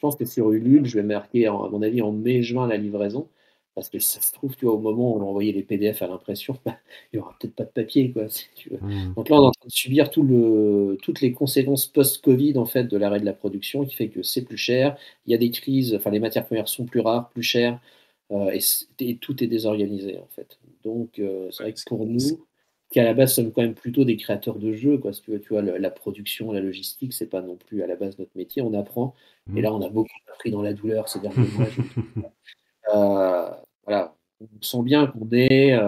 pense que sur Ulule, je vais marquer, à mon avis, en mai-juin la livraison. Parce que ça se trouve, tu vois, au moment où on va envoyer les PDF à l'impression, il n'y aura peut-être pas de papier, quoi, si tu veux. Donc là, on est en train de subir toutes les conséquences post-Covid, en fait, de l'arrêt de la production, qui fait que c'est plus cher. Il y a des crises, enfin, les matières premières sont plus rares, plus chères, et tout est désorganisé, en fait. Donc, c'est vrai que pour nous, qui à la base sommes quand même plutôt des créateurs de jeux, quoi. Si tu vois, la production, la logistique, c'est pas non plus à la base notre métier, on apprend. Et là, on a beaucoup appris dans la douleur ces derniers mois. Voilà, on sent bien qu'on est,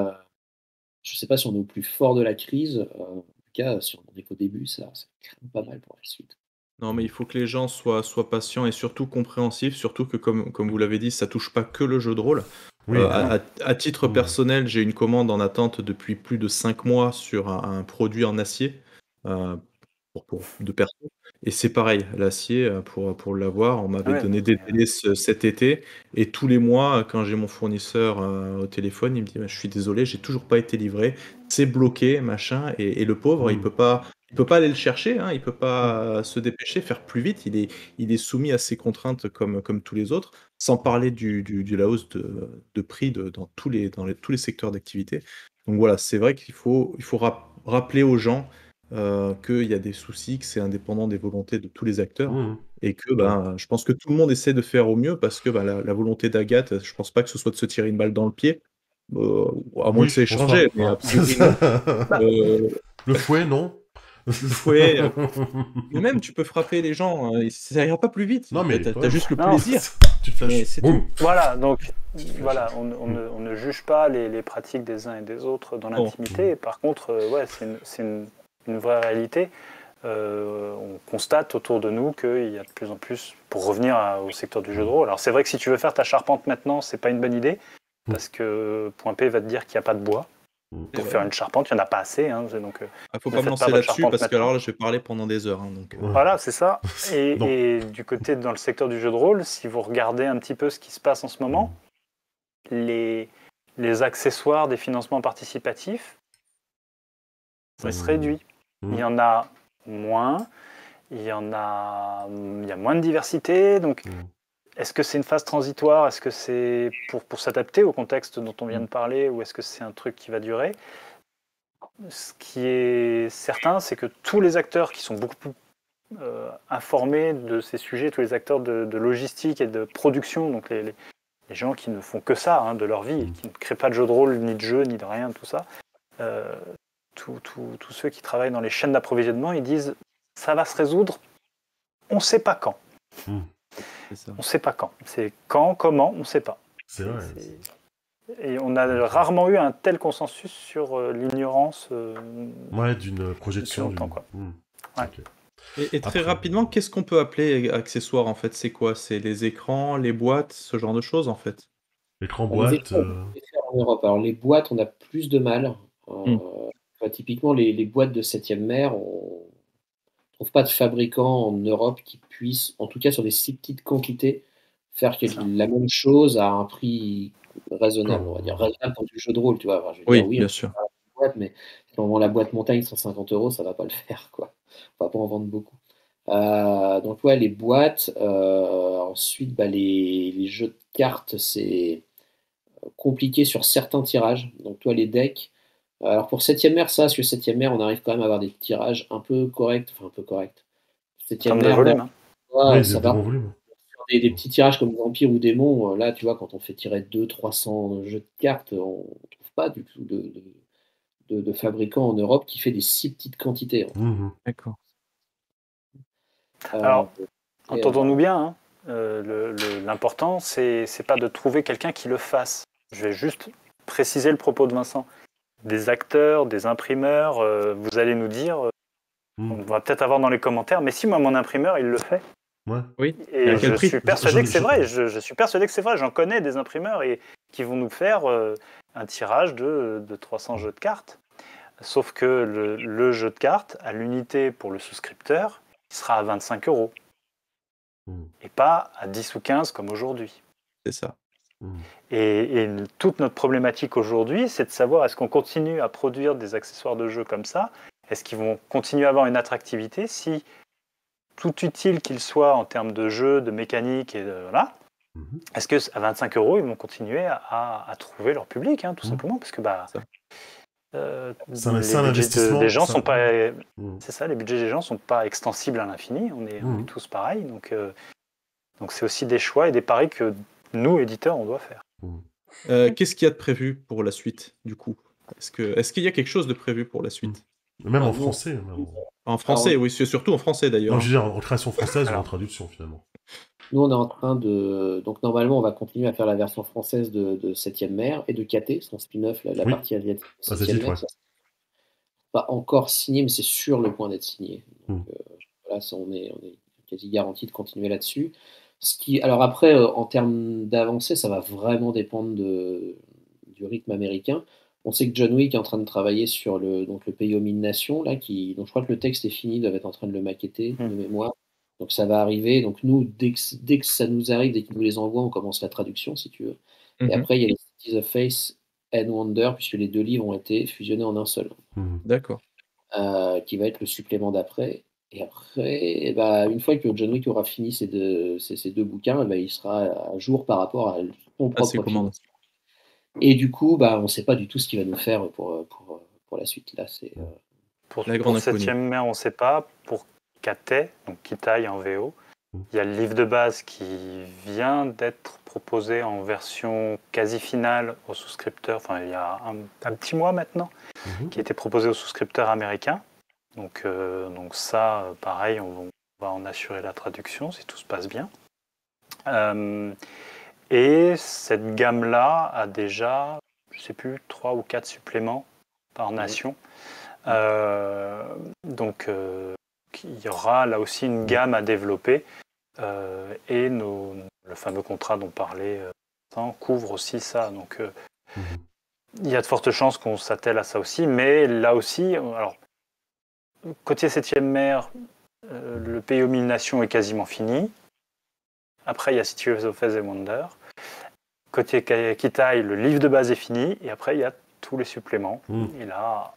je sais pas si on est au plus fort de la crise, en tout cas, si on en est qu'au début, ça craint pas mal pour la suite. Non, mais il faut que les gens soient patients et surtout compréhensifs, surtout que comme vous l'avez dit, ça touche pas que le jeu de rôle. À titre personnel, j'ai une commande en attente depuis plus de 5 mois sur un produit en acier pour 2 personnes. Et c'est pareil, l'acier, pour l'avoir, on m'avait donné des délais cet été. Et tous les mois, quand j'ai mon fournisseur au téléphone, il me dit je suis désolé, j'ai toujours pas été livré, c'est bloqué, machin. Et le pauvre, il peut pas aller le chercher, hein, il peut pas se dépêcher, faire plus vite. Il est soumis à ces contraintes comme tous les autres, sans parler de la hausse de prix dans tous les secteurs d'activité. Donc voilà, c'est vrai qu'il faut rappeler aux gens qu'il y a des soucis, que c'est indépendant des volontés de tous les acteurs. Et que je pense que tout le monde essaie de faire au mieux parce que la volonté d'Agathe, je pense pas que ce soit de se tirer une balle dans le pied, à moins que ça ait changé. Mais a priori, non. Le fouet, non. Le fouet. Mais même, tu peux frapper les gens, ça ira pas plus vite. Non, mais t'as juste le plaisir. Tu te flashes. C'est tout. Voilà, donc voilà, on ne juge pas les pratiques des uns et des autres dans l'intimité. Par contre, c'est une vraie réalité. On constate autour de nous qu'il y a de plus en plus, pour revenir au secteur du jeu de rôle. Alors c'est vrai que si tu veux faire ta charpente maintenant, c'est pas une bonne idée, parce que Point P va te dire qu'il n'y a pas de bois. Pour faire une charpente, il n'y en a pas assez. Donc, faut pas me lancer là-dessus, parce que alors là, je vais parler pendant des heures. Donc, Voilà, c'est ça. Et du côté, dans le secteur du jeu de rôle, si vous regardez un petit peu ce qui se passe en ce moment, les accessoires des financements participatifs, ça se réduit. Il y en a moins, il y a moins de diversité. Donc, est-ce que c'est une phase transitoire? Est-ce que c'est pour s'adapter au contexte dont on vient de parler, ou est-ce que c'est un truc qui va durer? Ce qui est certain, c'est que tous les acteurs qui sont beaucoup plus informés de ces sujets, tous les acteurs de logistique et de production, donc les gens qui ne font que ça de leur vie, qui ne créent pas de jeux de rôle, ni de jeux, ni de rien, tout ça, tous ceux qui travaillent dans les chaînes d'approvisionnement, ils disent ça va se résoudre, on ne sait pas quand. On ne sait pas quand. C'est quand, comment, on ne sait pas. C'est vrai. Et on a rarement eu un tel consensus sur l'ignorance. D'une projection. Longtemps, quoi. Okay. Et très rapidement, qu'est-ce qu'on peut appeler accessoires en fait? C'est quoi? C'est les écrans, les boîtes, ce genre de choses en fait? Écran, boîte. En Europe. Alors les boîtes, on a plus de mal. Typiquement, les boîtes de 7e mer, on ne trouve pas de fabricants en Europe qui puissent, en tout cas sur des si petites quantités, faire la même chose à un prix raisonnable, on va dire. Raisonnable pour du jeu de rôle, tu vois. Bien sûr. Boîte, mais si on vend la boîte montagne 150 €, ça ne va pas le faire, quoi. On ne va pas en vendre beaucoup. Donc, les boîtes. Ensuite, les jeux de cartes, c'est compliqué sur certains tirages. Donc, les decks. Alors, pour 7e mer, sur 7e mer, on arrive quand même à avoir des tirages un peu corrects. Enfin, un peu corrects. Septième termes de mer, volume. Hein. Oui, ça des va. bons volumes. Sur des petits tirages comme Vampire ou Démon, là, tu vois, quand on fait tirer 200-300 jeux de cartes, on ne trouve pas du tout de fabricant en Europe qui fait des si petites quantités. D'accord. Alors, Et, entendons-nous bien, hein. L'important, c'est pas de trouver quelqu'un qui le fasse. Je vais juste préciser le propos de Vincent. Des acteurs, des imprimeurs, vous allez nous dire, on va peut-être avoir dans les commentaires, mais si moi, mon imprimeur, il le fait. Ouais. Oui. Et à quel je prix suis persuadé que c'est Je- vrai. Je suis persuadé que c'est vrai. J'en connais des imprimeurs qui vont nous faire un tirage de 300 jeux de cartes. Sauf que le jeu de cartes, à l'unité pour le souscripteur, il sera à 25 € et pas à 10 ou 15 comme aujourd'hui. C'est ça. Et toute notre problématique aujourd'hui, c'est de savoir est-ce qu'on continue à produire des accessoires de jeu comme ça? Est-ce qu'ils vont continuer à avoir une attractivité si, tout utile qu'ils soient en termes de jeu, de mécanique, et voilà, est-ce qu'à 25 € ils vont continuer à trouver leur public, hein, tout simplement, parce que C'est un les budgets investissement. des gens ça- sont pas, c'est ça, les budgets des gens sont pas extensibles à l'infini. On est tous pareils, donc c'est aussi des choix et des paris que nous éditeurs on doit faire. Qu'est-ce qu'il y a de prévu pour la suite, du coup? Est-ce qu'il y a quelque chose de prévu pour la suite? Même en non. français. En français, oui, c'est surtout en français d'ailleurs. Non, je veux dire en création française ou en Alors. traduction finalement. Nous, on est en train de. Donc, normalement, on va continuer à faire la version française de Septième mer et de KT, son spin-off, la Oui. partie asiatique de Asiatique, Septième mer. ouais. Ça, c'est pas encore signé, mais c'est sur le point d'être signé. Donc, voilà, on est quasi garanti de continuer là-dessus. Alors, après, en termes d'avancée, ça va vraiment dépendre du rythme américain. On sait que John Wick est en train de travailler sur le pays aux mille nations, là, donc je crois que le texte est fini, ils doivent être en train de le maqueter, de mémoire. Donc ça va arriver. Donc nous, dès que ça nous arrive, dès qu'ils nous les envoient, on commence la traduction, si tu veux. Et après, il y a les Cities of Faith and Wonder, puisque les deux livres ont été fusionnés en un seul. D'accord. Qui va être le supplément d'après. Et après, une fois que John Wick aura fini ces deux bouquins, il sera à jour par rapport à son propre film. Et du coup, on ne sait pas du tout ce qu'il va nous faire pour la suite. Là, c'est pour la grande Septième mer, on ne sait pas. Pour Katai, donc Kitai en VO, il y a le livre de base qui vient d'être proposé en version quasi finale aux souscripteurs, il y a un petit mois maintenant, qui a été proposé aux souscripteurs américains. Donc ça, pareil, on va en assurer la traduction si tout se passe bien. Et cette gamme-là a déjà, je ne sais plus, 3 ou 4 suppléments par nation. Donc il y aura là aussi une gamme à développer. Et le fameux contrat dont parlait couvre aussi ça. Donc il y a de fortes chances qu'on s'attelle à ça aussi. Mais là aussi, alors, côté Septième mer, le pays aux mille nations est quasiment fini. Après, il y a Cities of Faith and Wonder. Côté Kitai, le livre de base est fini. Et après, il y a tous les suppléments. Il a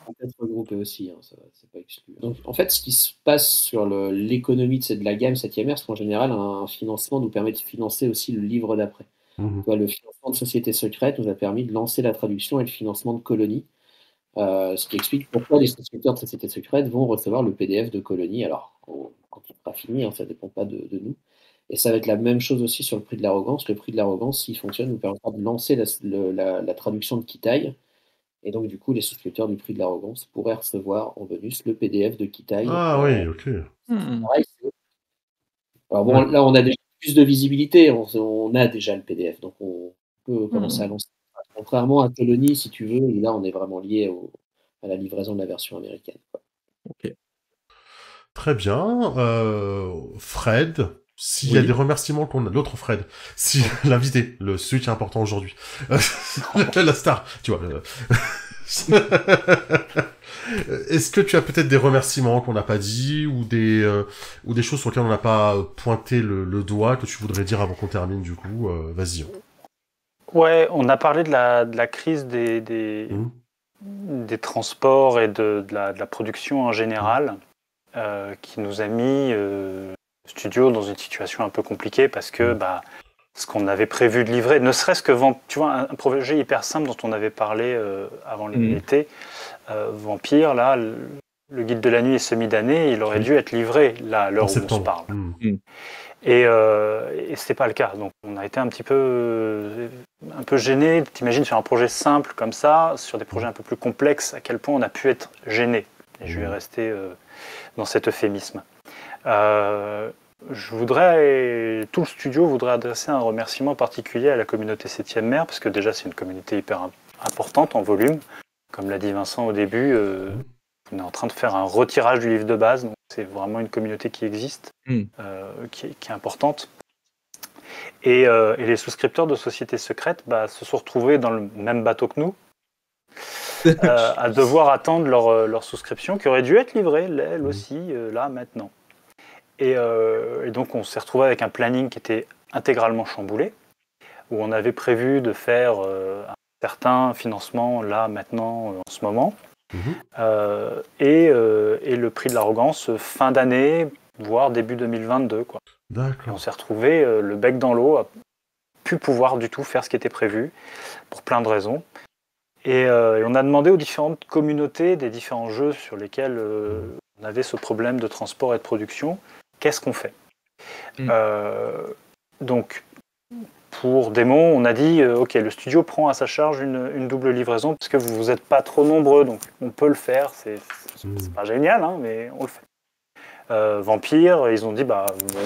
peut-être regroupé aussi, hein, ça, c'est pas exclu. Donc, en fait, ce qui se passe sur l'économie de la gamme 7e ère, c'est qu'en général, un financement nous permet de financer aussi le livre d'après. Le financement de Société secrète nous a permis de lancer la traduction et le financement de Colony, ce qui explique pourquoi les souscripteurs de Société secrète vont recevoir le PDF de Colony. Alors, quand il sera fini, hein, ça ne dépend pas de nous. Et ça va être la même chose aussi sur le prix de l'arrogance. Le prix de l'arrogance, s'il fonctionne, nous permettra de lancer la traduction de Kitai. Et donc, du coup, les souscripteurs du prix de l'arrogance pourraient recevoir en bonus le PDF de Kitai. Ah oui, ok. Pareil, alors bon, là, on a déjà plus de visibilité. On a déjà le PDF. Donc, on peut commencer à lancer. Contrairement à Colony, si tu veux, là, on est vraiment lié à la livraison de la version américaine. Ok. Très bien. Fred, s'il y a des remerciements qu'on a, l'autre Fred, si l'invité, celui qui est important aujourd'hui, la star, tu vois. Est-ce que tu as peut-être des remerciements qu'on n'a pas dit ou des choses sur lesquelles on n'a pas pointé le doigt que tu voudrais dire avant qu'on termine du coup vas-y. Ouais, on a parlé de la crise des transports et de la production en général. Qui nous a mis le studio dans une situation un peu compliquée parce que ce qu'on avait prévu de livrer, ne serait-ce que tu vois, un projet hyper simple dont on avait parlé avant l'été, Vampire, là, le guide de la nuit est semi-d'année, il aurait dû être livré là, à l'heure En où on se septembre. parle. Mm. Et c'était pas le cas. Donc on a été un peu gêné. T'imagines sur un projet simple comme ça, sur des projets un peu plus complexes, à quel point on a pu être gêné. Et je vais rester dans cet euphémisme. Tout le studio voudrait adresser un remerciement particulier à la communauté 7e mer, parce que déjà c'est une communauté hyper importante en volume. Comme l'a dit Vincent au début, on est en train de faire un retirage du livre de base, donc c'est vraiment une communauté qui existe, qui est importante. Et les souscripteurs de Société Secrète se sont retrouvés dans le même bateau que nous, à devoir attendre leur souscription, qui aurait dû être livrée, elle aussi, là, maintenant. Et donc on s'est retrouvé avec un planning qui était intégralement chamboulé, où on avait prévu de faire un certain financement, là, maintenant, en ce moment. Et le prix de l'arrogance fin d'année, voire début 2022, quoi. D'accord. Et on s'est retrouvé le bec dans l'eau, à plus pouvoir du tout faire ce qui était prévu, pour plein de raisons. Et on a demandé aux différentes communautés des différents jeux sur lesquels on avait ce problème de transport et de production, qu'est-ce qu'on fait ? Donc, pour Démon, on a dit ok, le studio prend à sa charge une double livraison parce que vous n'êtes pas trop nombreux, donc on peut le faire. C'est pas génial, hein, mais on le fait. Vampire, ils ont dit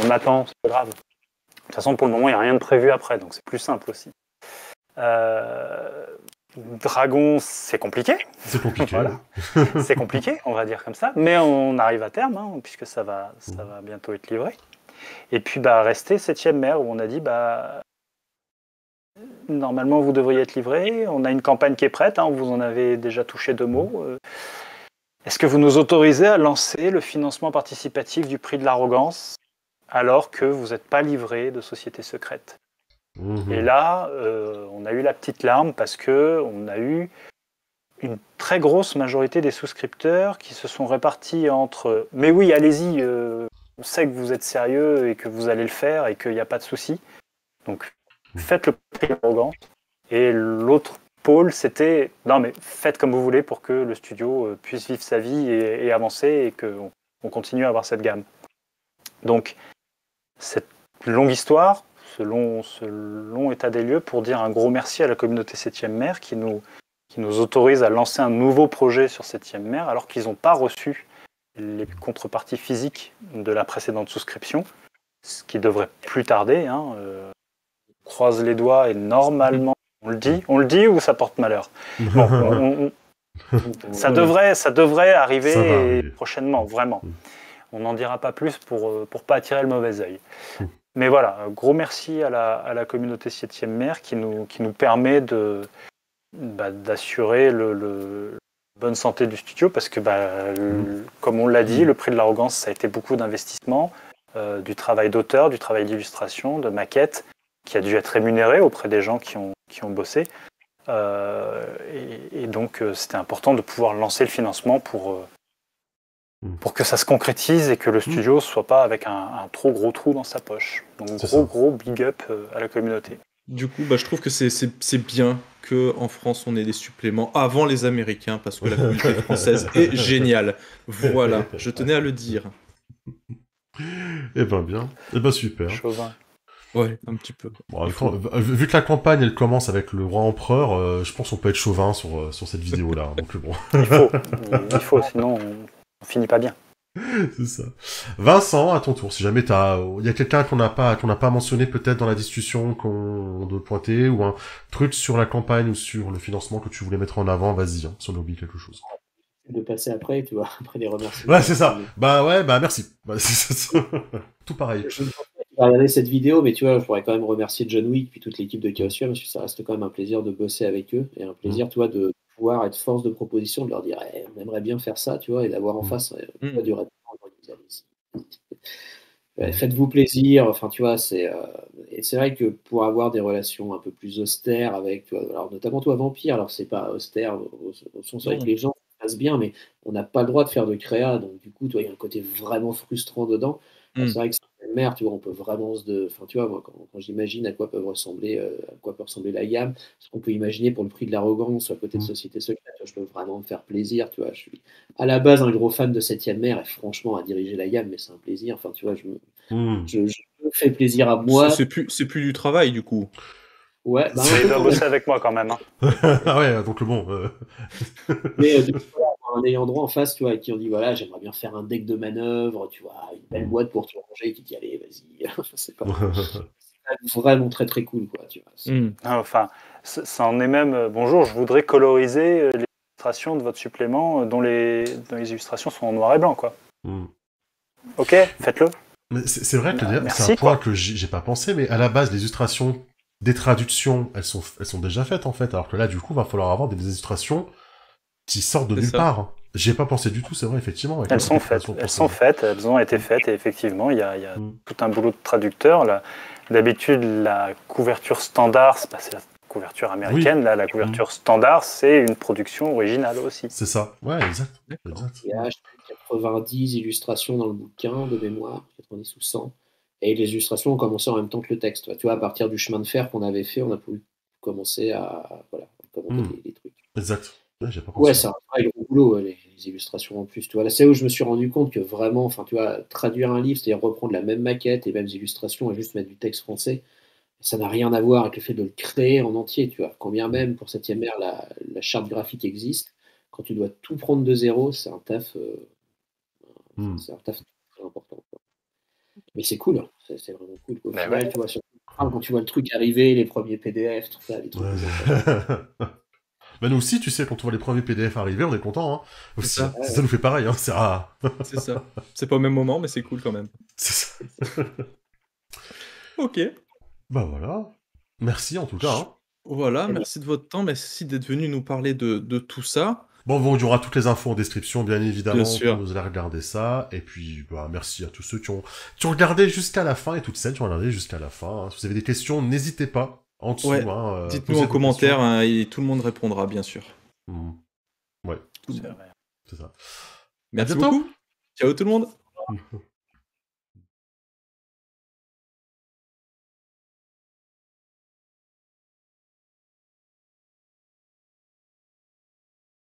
on attend, c'est pas grave. De toute façon, pour le moment, il n'y a rien de prévu après, donc c'est plus simple aussi. Dragon, c'est compliqué. C'est compliqué. Voilà. C'est compliqué, on va dire comme ça, mais on arrive à terme, hein, puisque ça va bientôt être livré. Et puis rester 7e mer, où on a dit normalement vous devriez être livré, on a une campagne qui est prête, hein, vous en avez déjà touché 2 mots. Est-ce que vous nous autorisez à lancer le financement participatif du prix de l'arrogance alors que vous n'êtes pas livré de Société Secrète ? Et là, on a eu la petite larme parce qu'on a eu une très grosse majorité des souscripteurs qui se sont répartis entre « mais oui, allez-y, on sait que vous êtes sérieux et que vous allez le faire et qu'il n'y a pas de souci. Donc, faites le prix de l'arrogance. » Et l'autre pôle, c'était « non, mais faites comme vous voulez pour que le studio puisse vivre sa vie et avancer et qu'on continue à avoir cette gamme. » Donc, cette longue histoire, ce long état des lieux pour dire un gros merci à la communauté 7e mer qui nous autorise à lancer un nouveau projet sur 7e mer alors qu'ils n'ont pas reçu les contreparties physiques de la précédente souscription, ce qui devrait plus tarder. On croise les doigts et normalement, on le dit ou ça porte malheur. Bon, ça devrait arriver prochainement, vraiment. On n'en dira pas plus pour pas attirer le mauvais œil. Mais voilà, gros merci à la communauté 7e mer qui nous permet d'assurer la bonne santé du studio parce que, comme on l'a dit, le prix de l'arrogance, ça a été beaucoup d'investissement, du travail d'auteur, du travail d'illustration, de maquette, qui a dû être rémunéré auprès des gens qui ont bossé. Et donc, c'était important de pouvoir lancer le financement pour que ça se concrétise et que le studio ne soit pas avec un trop gros trou dans sa poche. Donc gros big up à la communauté. Du coup, je trouve que c'est bien qu'en France on ait des suppléments avant les Américains parce que la communauté française est géniale. Voilà, je tenais à le dire. Eh ben bien, super. Chauvin. Ouais, un petit peu. Bon, vu que la campagne elle commence avec le roi empereur, je pense qu'on peut être chauvin sur cette vidéo-là. Donc bon. Il faut, sinon on finit pas bien. C'est ça. Vincent, à ton tour, si jamais il y a quelqu'un qu'on n'a pas mentionné peut-être dans la discussion qu'on doit pointer, ou un truc sur la campagne ou sur le financement que tu voulais mettre en avant, vas-y, si on oublie quelque chose. De passer après, tu vois, après les remerciements. Ouais, c'est ça. Merci. Tout pareil. Je vais regarder cette vidéo, mais tu vois, je pourrais quand même remercier John Wick puis toute l'équipe de Chaosium, parce que ça reste quand même un plaisir de bosser avec eux, et un plaisir, tu vois, de pouvoir être force de proposition, de leur dire on aimerait bien faire ça, tu vois, et d'avoir en face du répondant. Faites-vous plaisir, enfin tu vois, et c'est vrai que pour avoir des relations un peu plus austères avec, tu vois, alors notamment toi Vampire, alors c'est pas austère au sens avec les gens, ça passe bien, mais on n'a pas le droit de faire de créa, donc du coup, toi, il y a un côté vraiment frustrant dedans. C'est vrai que c'est une mère, tu vois, on peut vraiment enfin tu vois, moi quand j'imagine à quoi peut ressembler la gamme, ce qu'on peut imaginer pour le prix de l'arrogance à côté de Société Secrète, tu vois, je peux vraiment me faire plaisir, tu vois. Je suis à la base un gros fan de 7e mer et franchement, à diriger la gamme, mais c'est un plaisir. Enfin, tu vois, je me fais plaisir à moi. C'est plus du travail, du coup. Ouais, bah, Il doit bosser avec moi quand même. Hein. Ah ouais, donc bon. Mais du coup, voilà, un ayant droit en face, tu vois, et qui ont dit voilà, j'aimerais bien faire un deck de manœuvre, tu vois, une belle boîte pour tout ranger, et qui dit allez, vas-y, c'est pas vraiment très très cool, quoi, tu vois. Enfin, ça en est même. Bonjour, je voudrais coloriser les illustrations de votre supplément dont les illustrations sont en noir et blanc, quoi. Ok, faites-le. Mais c'est vrai que Merci, c'est un point quoi. que j'ai pas pensé, mais à la base, les illustrations des traductions, elles sont déjà faites en fait, alors que là, du coup, va falloir avoir des illustrations qui sortent de C'est nulle ça. part. J'y ai pas pensé du tout, c'est vrai, effectivement. Elles sont faites, elles ont été faites, et effectivement, il y a tout un boulot de traducteur. Là. D'habitude, la couverture standard, c'est la couverture américaine, Oui. là, la couverture standard, c'est une production originale aussi. C'est ça, ouais, exact. Il y a 90 illustrations dans le bouquin de mémoire, 90 ou 100. Et les illustrations ont commencé en même temps que le texte. Tu vois, à partir du chemin de fer qu'on avait fait, on a pu commencer à commenter les trucs. Exact. Ouais, j'ai pas pensé. Ouais, c'est un vrai gros boulot, les illustrations en plus. Tu vois, là, c'est où je me suis rendu compte que vraiment, enfin, tu vois, traduire un livre, c'est-à-dire reprendre la même maquette et mêmes illustrations et juste mettre du texte français, ça n'a rien à voir avec le fait de le créer en entier, tu vois. Quand bien même, pour 7e ère, la charte graphique existe, quand tu dois tout prendre de zéro, c'est un taf, c'est un taf très important, quoi. Mais c'est cool, hein. C'est vraiment cool. Au Ben final, ouais. tu vois, quand tu vois le truc arriver, les premiers PDF, tout ça, les trucs. Bah nous aussi, tu sais, quand on voit les premiers PDF arriver, on est content, hein. Aussi, ça. Ça nous fait pareil, hein. C'est rare. C'est ça. C'est pas au même moment, mais c'est cool quand même. C'est ça. Ok. Bah voilà. Merci en tout cas. Hein. Voilà, merci de votre temps, merci d'être venu nous parler de tout ça. Bon, il y aura toutes les infos en description, bien évidemment. Bien sûr. Vous allez regarder ça. Et puis, bah, merci à tous ceux qui ont regardé jusqu'à la fin et toutes celles qui ont regardé jusqu'à la fin. Hein. Si vous avez des questions, n'hésitez pas en dessous. Ouais. Hein, Dites-nous en commentaire hein, et tout le monde répondra, bien sûr. Ouais. C'est vrai. C'est ça. Merci beaucoup. Ciao tout le monde.